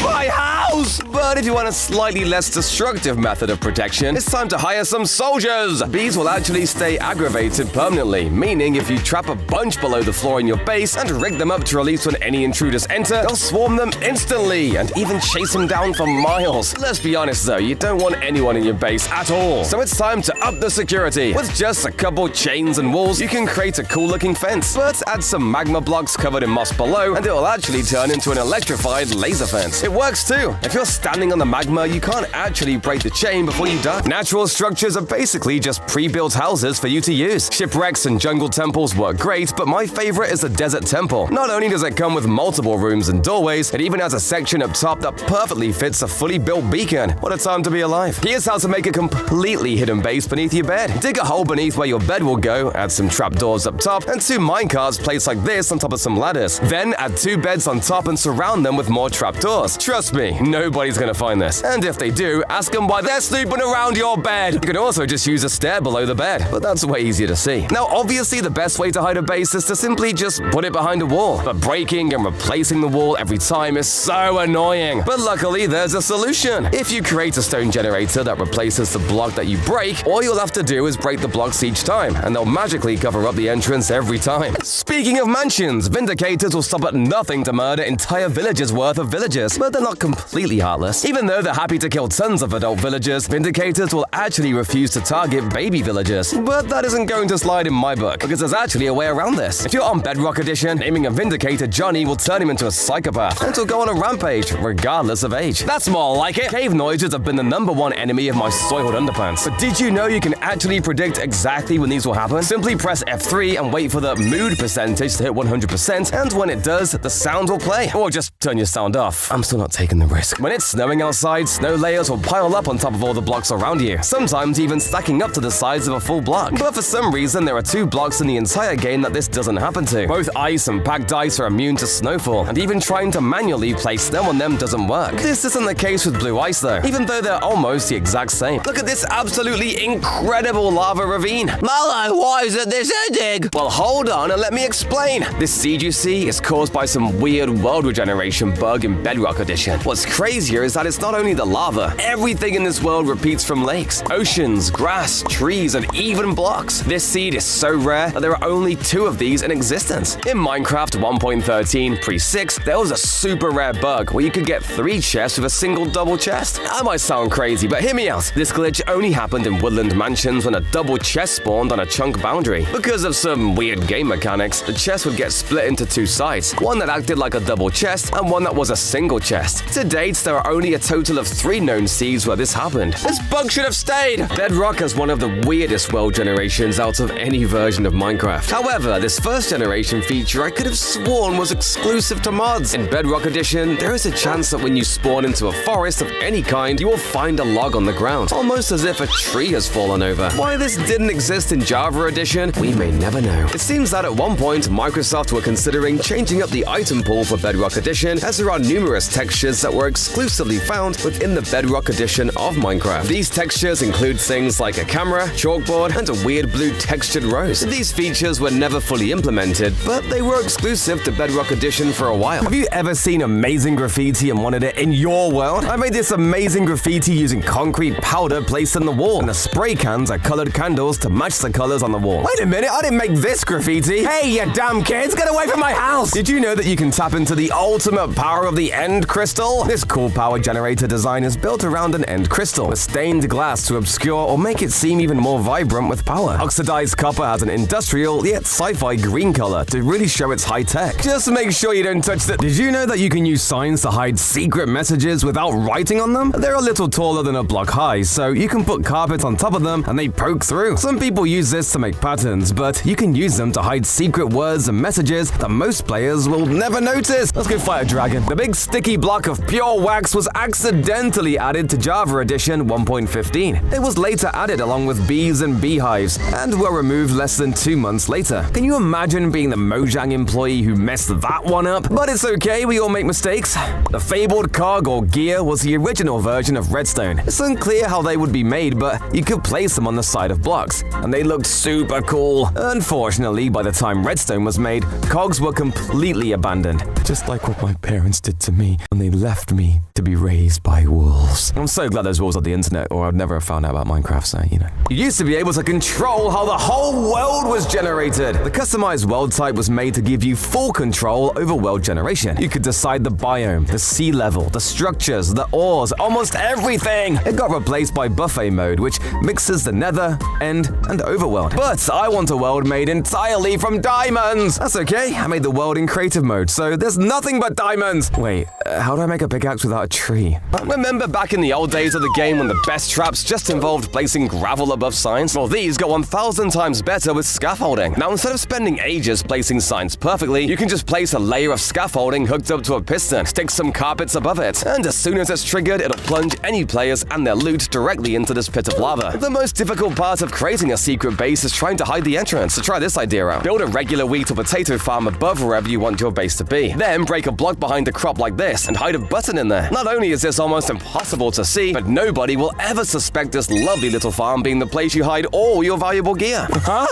My house! But if you want a slightly less destructive method of protection, it's time to hire some soldiers. Bees will actually stay aggravated permanently, meaning if you trap a bunch below the floor in your base and rig them up to release when any intruders enter, they'll swarm them instantly and even chase them down for miles. Let's be honest though, you don't want anyone in your base at all. So it's time to up the security. With just a couple chains and walls, you can create a cool looking fence, but add some magma blocks covered in moss below and it will actually turn into an electrified laser fence. It works too. If you're standing on the magma, you can't actually break the chain before you die. Natural structures are basically just pre-built houses for you to use. Shipwrecks and jungle temples work great, but my favorite is the desert temple. Not only does it come with multiple rooms and doorways, it even has a section up top that perfectly fits a fully built beacon. What a time to be alive. Here's how to make a completely hidden base beneath your bed. Dig a hole beneath where your bed will go, add some trapdoors up top, and 2 minecarts placed like this on top of some ladders. Then add 2 beds on top and surround them with more trapdoors. Trust me, nobody's gonna gonna find this. And if they do, ask them why they're snooping around your bed. You can also just use a stair below the bed, but that's way easier to see. Now, obviously, the best way to hide a base is to simply just put it behind a wall. But breaking and replacing the wall every time is so annoying. But luckily, there's a solution. If you create a stone generator that replaces the block that you break, all you'll have to do is break the blocks each time, and they'll magically cover up the entrance every time. Speaking of mansions, vindicators will stop at nothing to murder entire villages worth of villagers, but they're not completely heartless. Even though they're happy to kill tons of adult villagers, vindicators will actually refuse to target baby villagers. But that isn't going to slide in my book, because there's actually a way around this. If you're on Bedrock Edition, naming a vindicator Johnny will turn him into a psychopath, and he'll go on a rampage, regardless of age. That's more like it. Cave noises have been the #1 enemy of my soiled underpants. But did you know you can actually predict exactly when these will happen? Simply press F3 and wait for the mood percentage to hit 100%, and when it does, the sound will play. Or just turn your sound off. I'm still not taking the risk. When it's snowing outside, snow layers will pile up on top of all the blocks around you, sometimes even stacking up to the size of a full block. But for some reason, there are 2 blocks in the entire game that this doesn't happen to. Both ice and packed ice are immune to snowfall, and even trying to manually place snow on them doesn't work. This isn't the case with blue ice though, even though they're almost the exact same. Look at this absolutely incredible lava ravine. Mallow, why is it this ending? Well, hold on and let me explain. This seed you see is caused by some weird world regeneration bug in Bedrock Edition. What's crazier is that it's not only the lava. Everything in this world repeats from lakes, oceans, grass, trees, and even blocks. This seed is so rare that there are only 2 of these in existence. In Minecraft 1.13 pre-6, there was a super rare bug where you could get 3 chests with a single double chest. That might sound crazy, but hear me out. This glitch only happened in woodland mansions when a double chest spawned on a chunk boundary. Because of some weird game mechanics, the chest would get split into 2 sides, one that acted like a double chest and one that was a single chest. To date, there are only a total of 3 known seeds where this happened. This bug should have stayed! Bedrock has one of the weirdest world generations out of any version of Minecraft. However, this first generation feature I could have sworn was exclusive to mods. In Bedrock Edition, there is a chance that when you spawn into a forest of any kind, you will find a log on the ground, almost as if a tree has fallen over. Why this didn't exist in Java Edition, we may never know. It seems that at one point, Microsoft were considering changing up the item pool for Bedrock Edition, as there are numerous textures that were exclusively found within the Bedrock Edition of Minecraft. These textures include things like a camera, chalkboard, and a weird blue textured rose. These features were never fully implemented, but they were exclusive to Bedrock Edition for a while. Have you ever seen amazing graffiti and wanted it in your world? I made this amazing graffiti using concrete powder placed in the wall, and the spray cans are colored candles to match the colors on the wall. Wait a minute, I didn't make this graffiti! Hey, you damn kids, get away from my house! Did you know that you can tap into the ultimate power of the end crystal? This cool power generator design is built around an end crystal, with stained glass to obscure or make it seem even more vibrant with power. Oxidized copper has an industrial yet sci-fi green color to really show it's high tech. Just make sure you don't touch the— Did you know that you can use signs to hide secret messages without writing on them? They're a little taller than a block high, so you can put carpet on top of them and they poke through. Some people use this to make patterns, but you can use them to hide secret words and messages that most players will never notice. Let's go fight a dragon. The big sticky block of pure wax was accidentally added to Java Edition 1.15. It was later added along with bees and beehives, and were removed less than 2 months later. Can you imagine being the Mojang employee who messed that one up? But it's okay, we all make mistakes. The fabled cog or gear was the original version of Redstone. It's unclear how they would be made, but you could place them on the side of blocks, and they looked super cool. Unfortunately, by the time Redstone was made, cogs were completely abandoned. Just like what my parents did to me when they left me to be raised by wolves. I'm so glad those wolves on the internet, or I'd never have found out about Minecraft, so, you know. You used to be able to control how the whole world was generated. The customized world type was made to give you full control over world generation. You could decide the biome, the sea level, the structures, the ores, almost everything. It got replaced by buffet mode, which mixes the nether, end, and overworld. But I want a world made entirely from diamonds. That's okay, I made the world in creative mode, so there's nothing but diamonds. Wait, how do I make a pickaxe without a tree? Remember back in the old days of the game when the best traps just involved placing gravel above signs? Well, these got 1,000 times better with scaffolding. Now, instead of spending ages placing signs perfectly, you can just place a layer of scaffolding hooked up to a piston, stick some carpets above it, and as soon as it's triggered, it'll plunge any players and their loot directly into this pit of lava. The most difficult part of creating a secret base is trying to hide the entrance, so try this idea out. Build a regular wheat or potato farm above wherever you want your base to be. Then break a block behind a crop like this and hide a button in there. Not only is this almost impossible to see, but nobody will ever suspect this lovely little farm being the place you hide all your valuable gear. Huh?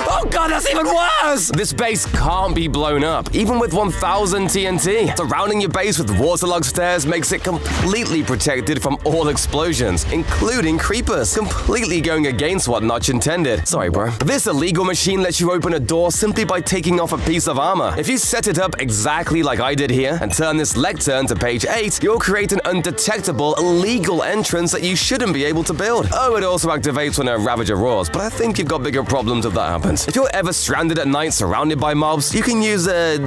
Oh god, that's even worse! This base can't be blown up, even with 1000 TNT. Surrounding your base with waterlogged stairs makes it completely protected from all explosions, including creepers, completely going against what Notch intended. Sorry, bro. This illegal machine lets you open a door simply by taking off a piece of armor. If you set it up exactly like I did here and turn this lectern to page 8, you'll create an undetectable, illegal entrance that you shouldn't be able to build. Oh, it also activates when a Ravager roars, but I think you've got bigger problems if that happens. If you're ever stranded at night surrounded by mobs, you can use a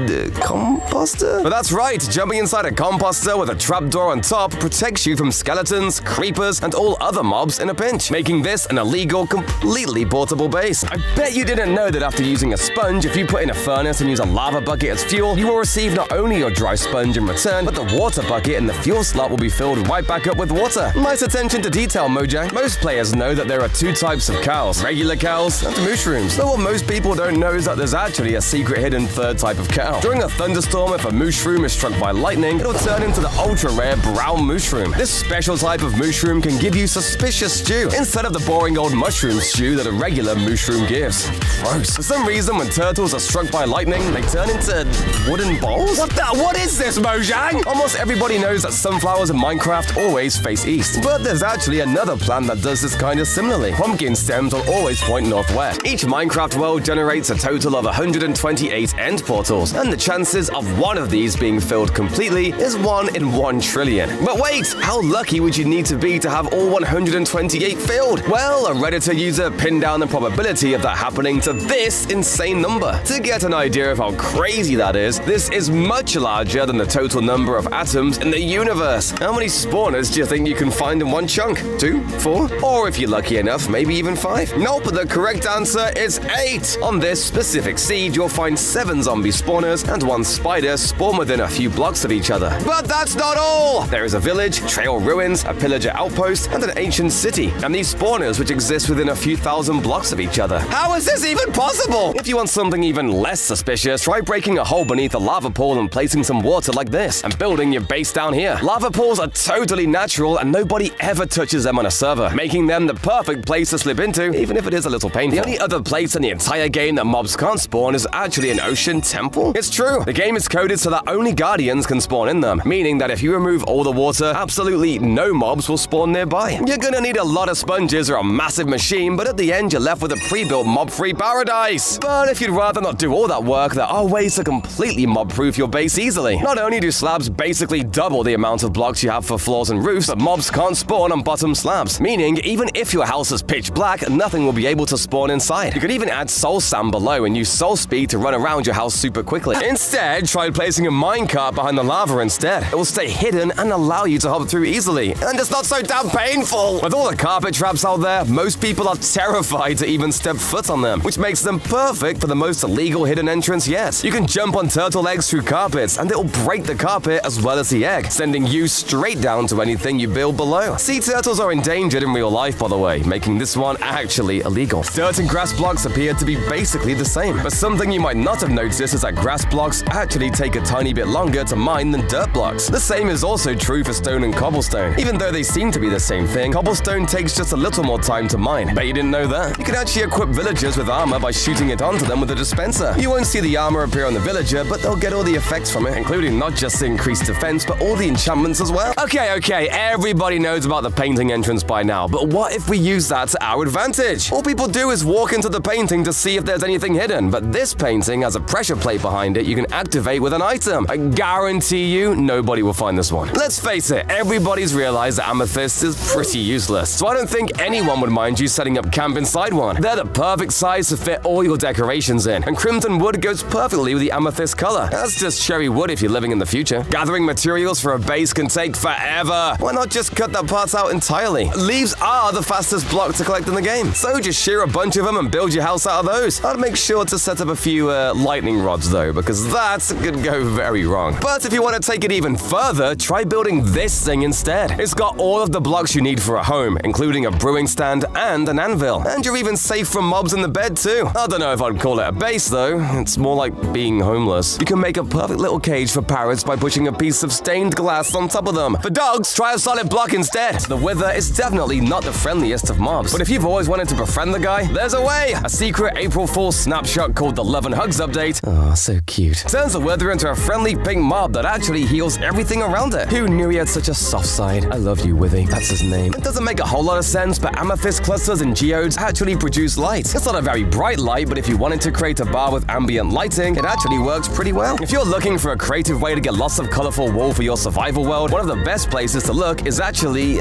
composter? But that's right, jumping inside a composter with a trapdoor on top protects you from skeletons, creepers, and all other mobs in a pinch, making this an illegal, completely portable base. I bet you didn't know that after using a sponge, if you put in a furnace and use a lava bucket as fuel, you will receive not only your dry sponge in return, but the water bucket in the fuel slot will be filled right back up with water. Nice attention to detail, Mojang. Most players know that there are two types of cows, regular cows and mushrooms. But what most people don't know is that there's actually a secret hidden third type of cow. During a thunderstorm, if a mushroom is struck by lightning, it'll turn into the ultra-rare brown mushroom. This special type of mushroom can give you suspicious stew, instead of the boring old mushroom stew that a regular mushroom gives. Gross. For some reason, when turtles are struck by lightning, they turn into wooden balls? What is this, Mojang? Almost everybody knows that sunflowers in Minecraft always face east. But there's actually another plant that does this kind of similarly. Pumpkin stems will always point northwest. Each Minecraft world generates a total of 128 end portals, and the chances of one of these being filled completely is 1 in 1 trillion. But wait, how lucky would you need to be to have all 128 filled? Well, a Redditor user pinned down the probability of that happening to this insane number. To get an idea of how crazy that is, this is much larger than the total number of atoms in the universe. How many spawners do you think you can find in one chunk? 2? 4? Or if you're lucky enough, maybe even 5? Nope, the correct answer is 8. On this specific seed, you'll find 7 zombie spawners and 1 spider spawn within a few blocks of each other. But that's not all! There is a village, trail ruins, a pillager outpost, and an ancient city, and these spawners which exist within a few thousand blocks of each other. How is this even possible? If you want something even less suspicious, try breaking a hole beneath a lava pool and placing some water like this, and building your base down here. Lava pools are totally natural, and nobody ever touches them on a server, making them the perfect place to slip into, even if it is a little painful. The only other place in the entire game that mobs can't spawn is actually an ocean temple. It's true, the game is coded so that only guardians can spawn in them, meaning that if you remove all the water, absolutely no mobs will spawn nearby. You're gonna need a lot of sponges or a massive machine, but at the end you're left with a pre-built mob-free paradise. But if you'd rather not do all that work, there are ways to completely mob-proof your base easily. Not only do slabs basically double the amount of blocks you have for floors and roofs, but mobs can't spawn on bottom slabs, meaning even if your house is pitch black, nothing will be able to spawn inside. You could even add soul sand below and use soul speed to run around your house super quickly. Instead, try placing a minecart behind the lava instead. It will stay hidden and allow you to hop through easily, and it's not so damn painful. With all the carpet traps out there, most people are terrified to even step foot on them, which makes them perfect for the most illegal hidden entrance yet. You can jump on turtle eggs through carpets, and it'll break the carpet as well as the egg, sending you straight down to anything you build below. Sea turtles are endangered in real life, by the way, making this one actually illegal. Dirt and grass blocks appear to be basically the same, but something you might not have noticed is that grass blocks actually take a tiny bit longer to mine than dirt blocks. The same is also true for stone and cobblestone. Even though they seem to be the same thing, cobblestone takes just a little more time to mine. Bet you didn't know that? You can actually equip villagers with armor by shooting it onto them with a dispenser. You won't see the armor appear on the villager, but they'll get all the effects from it, including not just the increased defense, but all the enchantments as well. Okay, everybody knows about the painting entrance by now, but what if we use that to our advantage? All people do is walk into the painting to see if there's anything hidden, but this painting has a pressure plate behind it you can activate with an item. I guarantee you, nobody will find this one. Let's face it, everybody's realized that amethyst is pretty useless, so I don't think anyone would mind you setting up camp inside one. They're the perfect size to fit all your decorations in, and crimson wood goes perfectly with the amethyst color. That's just cherry wood if you're living in the future. Gathering materials for a base can take forever. Why not just cut that part out entirely? Leaves are the fastest block to collect in the game, so just shear a bunch of them and build your house out of those. I'd make sure to set up a few lightning rods though, because that could go very wrong. But if you want to take it even further, try building this thing instead. It's got all of the blocks you need for a home, including a brewing stand and an anvil. And you're even safe from mobs in the bed too. I don't know if I'd call it a base though. It's more like being homeless. You can make a perfect little cage for parrots by pushing a piece of stained glass on on top of them. For dogs, try a solid block instead. The Wither is definitely not the friendliest of mobs, but if you've always wanted to befriend the guy, there's a way! A secret April Fool's snapshot called the Love and Hugs update. Oh, so cute. Turns the Wither into a friendly pink mob that actually heals everything around it. Who knew he had such a soft side? I love you, Withy. That's his name. It doesn't make a whole lot of sense, but amethyst clusters and geodes actually produce light. It's not a very bright light, but if you wanted to create a bar with ambient lighting, it actually works pretty well. If you're looking for a creative way to get lots of colorful wool for your survival world, one of the best places to look is actually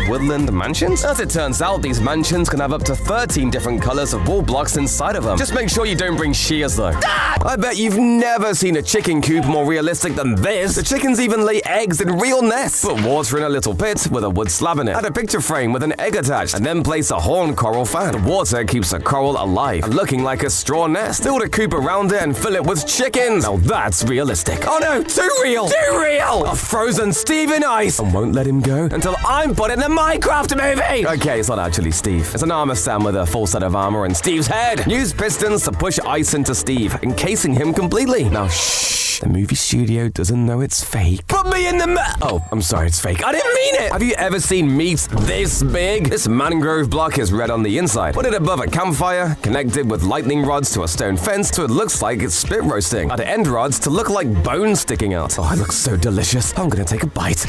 woodland mansions. As it turns out, these mansions can have up to 13 different colors of wool blocks inside of them. Just make sure you don't bring shears though. I bet you've never seen a chicken coop more realistic than this. The chickens even lay eggs in real nests. Put water in a little pit with a wood slab in it. Add a picture frame with an egg attached, and then place a horn coral fan. The water keeps the coral alive and looking like a straw nest. Build a coop around it and fill it with chickens. Now that's realistic. Oh no, too real! Too real! A frozen Steve in ice, and won't let him go until I'm put in the Minecraft movie! Okay, it's not actually Steve. It's an armor stand with a full set of armor and Steve's head. Use pistons to push ice into Steve, encasing him completely. Now shh, the movie studio doesn't know it's fake. Put me in the Oh, I'm sorry, it's fake. I didn't mean it! Have you ever seen meat this big? This mangrove block is red on the inside. Put it above a campfire, connected with lightning rods to a stone fence so it looks like it's spit roasting. Add end rods to look like bones sticking out. Oh, it looks so delicious. I'm gonna take a bite.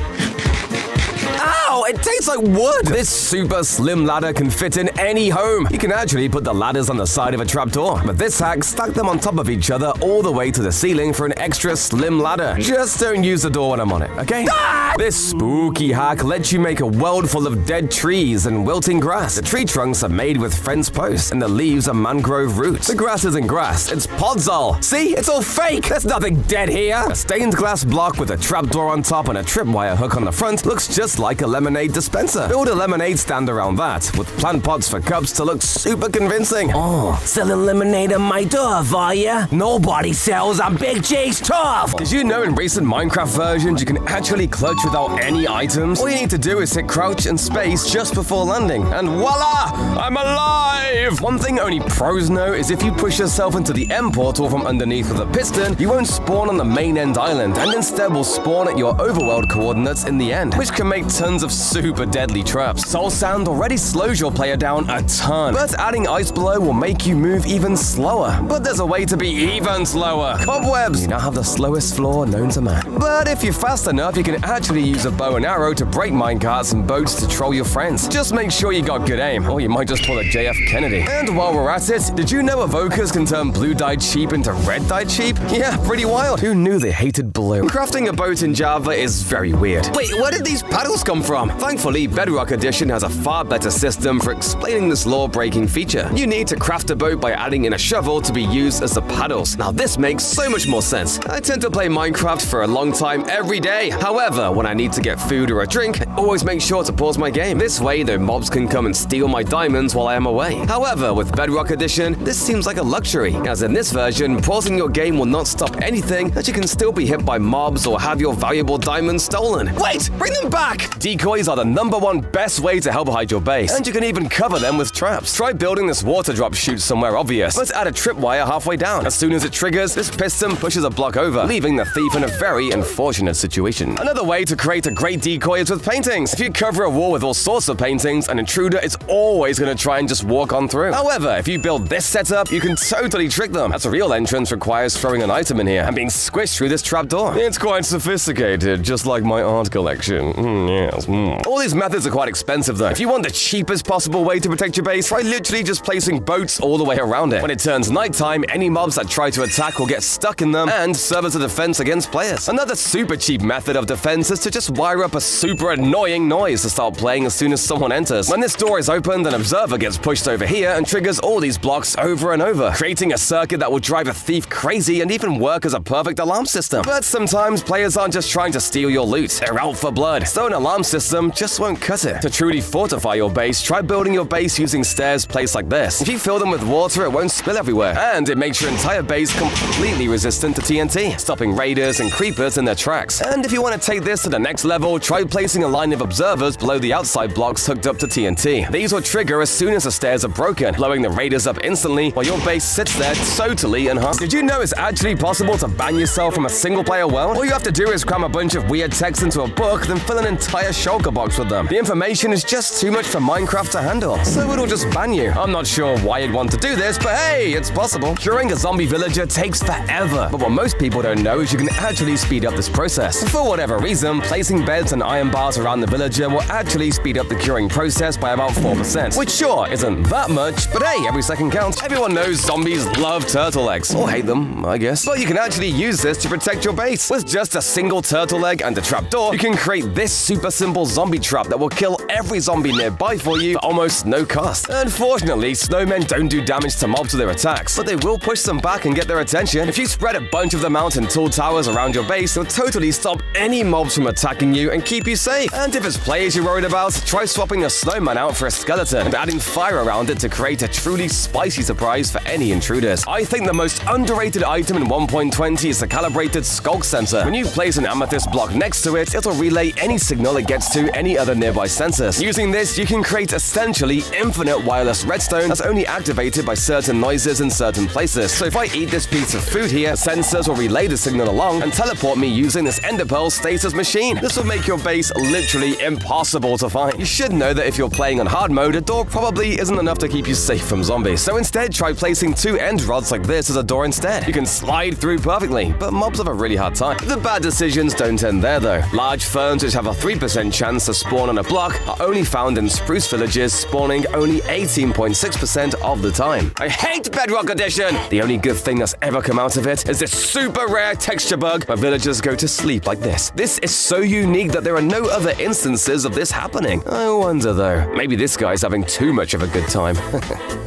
Ow, it tastes like wood! This super slim ladder can fit in any home. You can actually put the ladders on the side of a trapdoor. But this hack, stack them on top of each other all the way to the ceiling for an extra slim ladder. Just don't use the door when I'm on it, okay? Ah! This spooky hack lets you make a world full of dead trees and wilting grass. The tree trunks are made with fence posts, and the leaves are mangrove roots. The grass isn't grass, it's podzol. See, it's all fake! There's nothing dead here! A stained glass block with a trapdoor on top and a tripwire hook on the front looks just like a lemonade dispenser. Build a lemonade stand around that, with plant pots for cups to look super convincing. Oh, selling lemonade on my turf, are ya? Nobody sells on Big G's turf! Did you know in recent Minecraft versions you can actually clutch without any items? All you need to do is hit crouch and space just before landing, and voila! I'm alive! One thing only pros know is if you push yourself into the end portal from underneath with a piston, you won't spawn on the main end island, and instead will spawn at your overworld coordinates in the end, which can make tons of super deadly traps. Soul Sand already slows your player down a ton, but adding ice below will make you move even slower. But there's a way to be even slower. Cobwebs! You now have the slowest floor known to man. But if you're fast enough, you can actually use a bow and arrow to break minecarts and boats to troll your friends. Just make sure you got good aim, or you might just pull a JF Kennedy. And while we're at it, did you know evokers can turn blue-dyed sheep into red-dyed sheep? Yeah, pretty wild. Who knew they hated blue? Crafting a boat in Java is very weird. Wait, where did these paddles come from? Thankfully, Bedrock Edition has a far better system for explaining this law-breaking feature. You need to craft a boat by adding in a shovel to be used as the paddles. Now this makes so much more sense. I tend to play Minecraft for a long time every day. However, when I need to get food or a drink, I always make sure to pause my game. This way, no mobs can come and steal my diamonds while I am away. However, with Bedrock Edition, this seems like a luxury, as in this version, pausing your game will not stop anything, as you can still be hit by mobs or have your valuable diamonds stolen. Wait! Bring them back! Decoys are the #1 best way to help hide your base, and you can even cover them with traps. Try building this water drop chute somewhere obvious, but add a tripwire halfway down. As soon as it triggers, this piston pushes a block over, leaving the thief in a very unfortunate situation. Another way to create a great decoy is with paintings. If you cover a wall with all sorts of paintings, an intruder is always going to try and just walk on through. However, if you build this setup, you can totally trick them, as a real entrance requires throwing an item in here and being squished through this trapdoor. It's quite sophisticated, just like my art collection. Yes. All these methods are quite expensive though. If you want the cheapest possible way to protect your base, try literally just placing boats all the way around it. When it turns nighttime, any mobs that try to attack will get stuck in them and serve as a defense against players. Another super cheap method of defense is to just wire up a super annoying noise to start playing as soon as someone enters. When this door is opened, an observer gets pushed over here and triggers all these blocks over and over, creating a circuit that will drive a thief crazy and even work as a perfect alarm system. But sometimes players aren't just trying to steal your loot, they're out for blood. So an alarm system them just won't cut it. To truly fortify your base, try building your base using stairs placed like this. If you fill them with water, it won't spill everywhere, and it makes your entire base completely resistant to TNT, stopping raiders and creepers in their tracks. And if you want to take this to the next level, try placing a line of observers below the outside blocks hooked up to TNT. These will trigger as soon as the stairs are broken, blowing the raiders up instantly while your base sits there totally enhanced. Did you know it's actually possible to ban yourself from a single-player world? All you have to do is cram a bunch of weird text into a book, then fill an entire shulker box with them. The information is just too much for Minecraft to handle, so it'll just ban you. I'm not sure why you'd want to do this, but hey, it's possible. Curing a zombie villager takes forever, but what most people don't know is you can actually speed up this process. For whatever reason, placing beds and iron bars around the villager will actually speed up the curing process by about 4%, which sure isn't that much, but hey, every second counts. Everyone knows zombies love turtle eggs, or hate them, I guess. But you can actually use this to protect your base. With just a single turtle egg and a trapdoor, you can create this super simple zombie trap that will kill every zombie nearby for you for almost no cost. Unfortunately, snowmen don't do damage to mobs with their attacks, but they will push them back and get their attention. If you spread a bunch of them out in tall towers around your base, it'll totally stop any mobs from attacking you and keep you safe. And if it's players you're worried about, try swapping a snowman out for a skeleton and adding fire around it to create a truly spicy surprise for any intruders. I think the most underrated item in 1.20 is the calibrated skulk sensor. When you place an amethyst block next to it, it'll relay any signal it gets to any other nearby sensors. Using this, you can create essentially infinite wireless redstone that's only activated by certain noises in certain places. So if I eat this piece of food here, sensors will relay the signal along and teleport me using this ender pearl status machine. This will make your base literally impossible to find. You should know that if you're playing on hard mode, a door probably isn't enough to keep you safe from zombies. So instead, try placing 2 end rods like this as a door instead. You can slide through perfectly, but mobs have a really hard time. The bad decisions don't end there though. Large ferns which have a 3% chance to spawn on a block are only found in spruce villages, spawning only 18.6% of the time. I hate Bedrock Edition! The only good thing that's ever come out of it is this super rare texture bug where villagers go to sleep like this. This is so unique that there are no other instances of this happening. I wonder though, maybe this guy's having too much of a good time.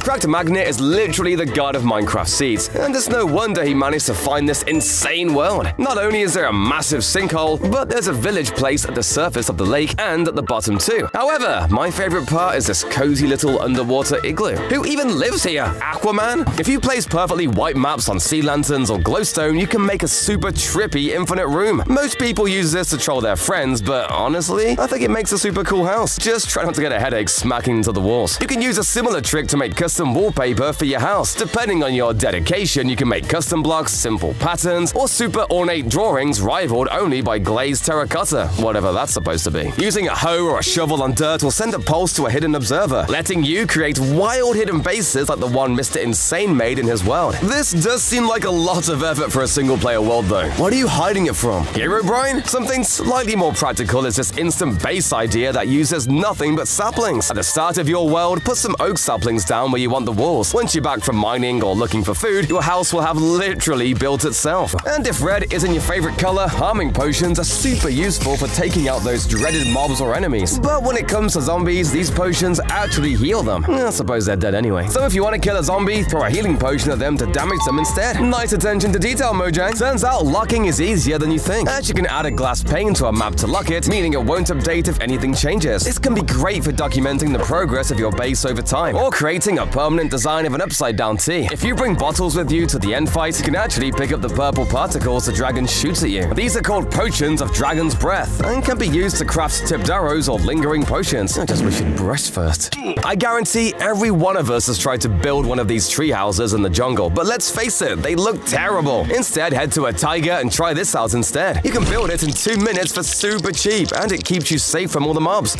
Cracked Magnet is literally the god of Minecraft seeds, and it's no wonder he managed to find this insane world. Not only is there a massive sinkhole, but there's a village place at the surface of the lake and at the bottom too. However, my favorite part is this cozy little underwater igloo. Who even lives here? Aquaman? If you place perfectly white maps on sea lanterns or glowstone, you can make a super trippy infinite room. Most people use this to troll their friends, but honestly, I think it makes a super cool house. Just try not to get a headache smacking into the walls. You can use a similar trick to make custom wallpaper for your house. Depending on your dedication, you can make custom blocks, simple patterns, or super ornate drawings rivaled only by glazed terracotta, whatever that's supposed to be. Using a hoe or a shovel on dirt will send a pulse to a hidden observer, letting you create wild hidden bases like the one Mr. Insane made in his world. This does seem like a lot of effort for a single-player world though. What are you hiding it from? Herobrine? Something slightly more practical is this instant base idea that uses nothing but saplings. At the start of your world, put some oak saplings down where you want the walls. Once you're back from mining or looking for food, your house will have literally built itself. And if red isn't your favorite color, harming potions are super useful for taking out those dreaded mobs or enemies. But when it comes to zombies, these potions actually heal them. I suppose they're dead anyway. So if you want to kill a zombie, throw a healing potion at them to damage them instead. Nice attention to detail, Mojang. Turns out locking is easier than you think. And you can add a glass pane to a map to lock it, meaning it won't update if anything changes. This can be great for documenting the progress of your base over time, or creating a permanent design of an upside-down T. If you bring bottles with you to the end fight, you can actually pick up the purple particles the dragon shoots at you. These are called potions of dragon's breath, and can be used to craft tipped arrows or lingering potions. I just wish you'd brush first. I guarantee every one of us has tried to build one of these tree houses in the jungle, but let's face it, they look terrible. Instead, head to a taiga and try this out instead. You can build it in 2 minutes for super cheap, and it keeps you safe from all the mobs.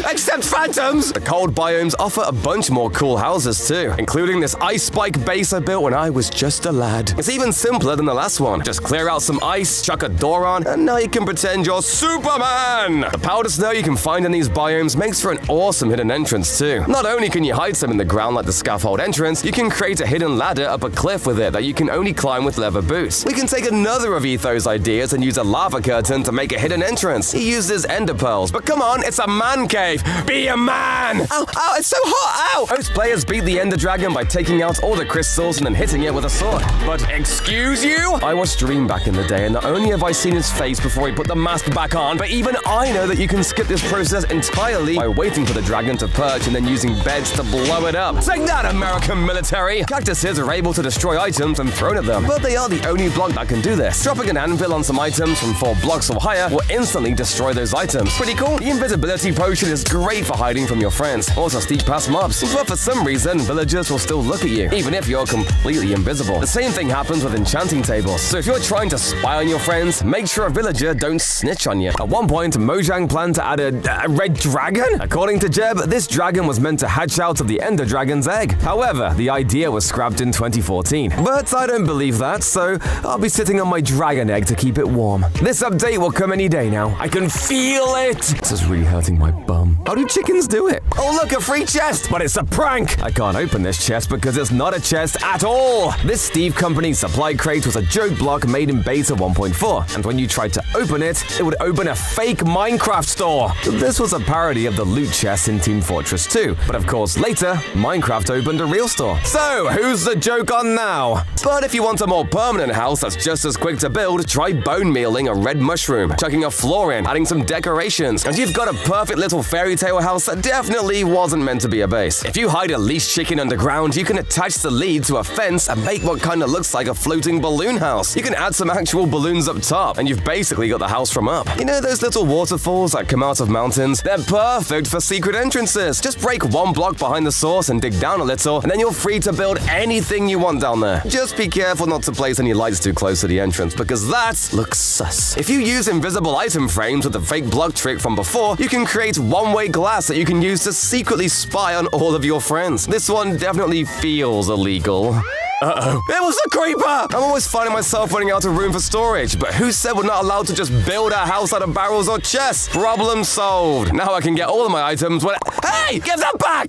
Except phantoms! The cold biomes offer a bunch more cool houses too, including this ice spike base I built when I was just a lad. It's even simpler than the last one. Just clear out some ice, chuck a door on, and now you can pretend you're Superman! The powder snow you can find in these biomes makes for an awesome hidden entrance too. Not only can you hide some in the ground like the scaffold entrance, you can create a hidden ladder up a cliff with it that you can only climb with leather boots. We can take another of Etho's ideas and use a lava curtain to make a hidden entrance. He uses ender pearls, but come on, it's a man cave! Be a man! Ow, ow, it's so hot, ow! Most players beat the ender dragon by taking out all the crystals and then hitting it with a sword. But excuse you? I watched Dream back in the day, and not only have I seen his face before he put the mask back on, but even I know that you can can skip this process entirely by waiting for the dragon to perch and then using beds to blow it up. Take that, American military! Cactuses are able to destroy items and thrown at them, but they are the only block that can do this. Dropping an anvil on some items from 4 blocks or higher will instantly destroy those items. Pretty cool. The invisibility potion is great for hiding from your friends, also sneak past mobs, but for some reason, villagers will still look at you, even if you're completely invisible. The same thing happens with enchanting tables, so if you're trying to spy on your friends, make sure a villager don't snitch on you. At one point, Mojang planned to add a red dragon? According to Jeb, this dragon was meant to hatch out of the Ender Dragon's egg. However, the idea was scrapped in 2014. But I don't believe that, so I'll be sitting on my dragon egg to keep it warm. This update will come any day now. I can feel it! This is really hurting my bum. How do chickens do it? Oh look, a free chest! But it's a prank! I can't open this chest because it's not a chest at all! This Steve Company supply crate was a joke block made in beta 1.4, and when you tried to open it, it would open a fake Minecraft store. This was a parody of the loot chest in Team Fortress 2, but of course later, Minecraft opened a real store. So, who's the joke on now? But if you want a more permanent house that's just as quick to build, try bone mealing a red mushroom, chucking a floor in, adding some decorations, and you've got a perfect little fairy tale house that definitely wasn't meant to be a base. If you hide a leashed chicken underground, you can attach the lead to a fence and make what kind of looks like a floating balloon house. You can add some actual balloons up top, and you've basically got the house from up. You know those little waterfalls that come out of mountains? They're perfect for secret entrances. Just break 1 block behind the source and dig down a little, and then you're free to build anything you want down there. Just be careful not to place any lights too close to the entrance, because that looks sus. If you use invisible item frames with the fake block trick from before, you can create one-way glass that you can use to secretly spy on all of your friends. This one definitely feels illegal. Uh-oh. It was a creeper! I'm always finding myself running out of room for storage, but who said we're not allowed to just build our house out of barrels or chests? Problem solved. Now I can get all of my items when— Hey! Give that back!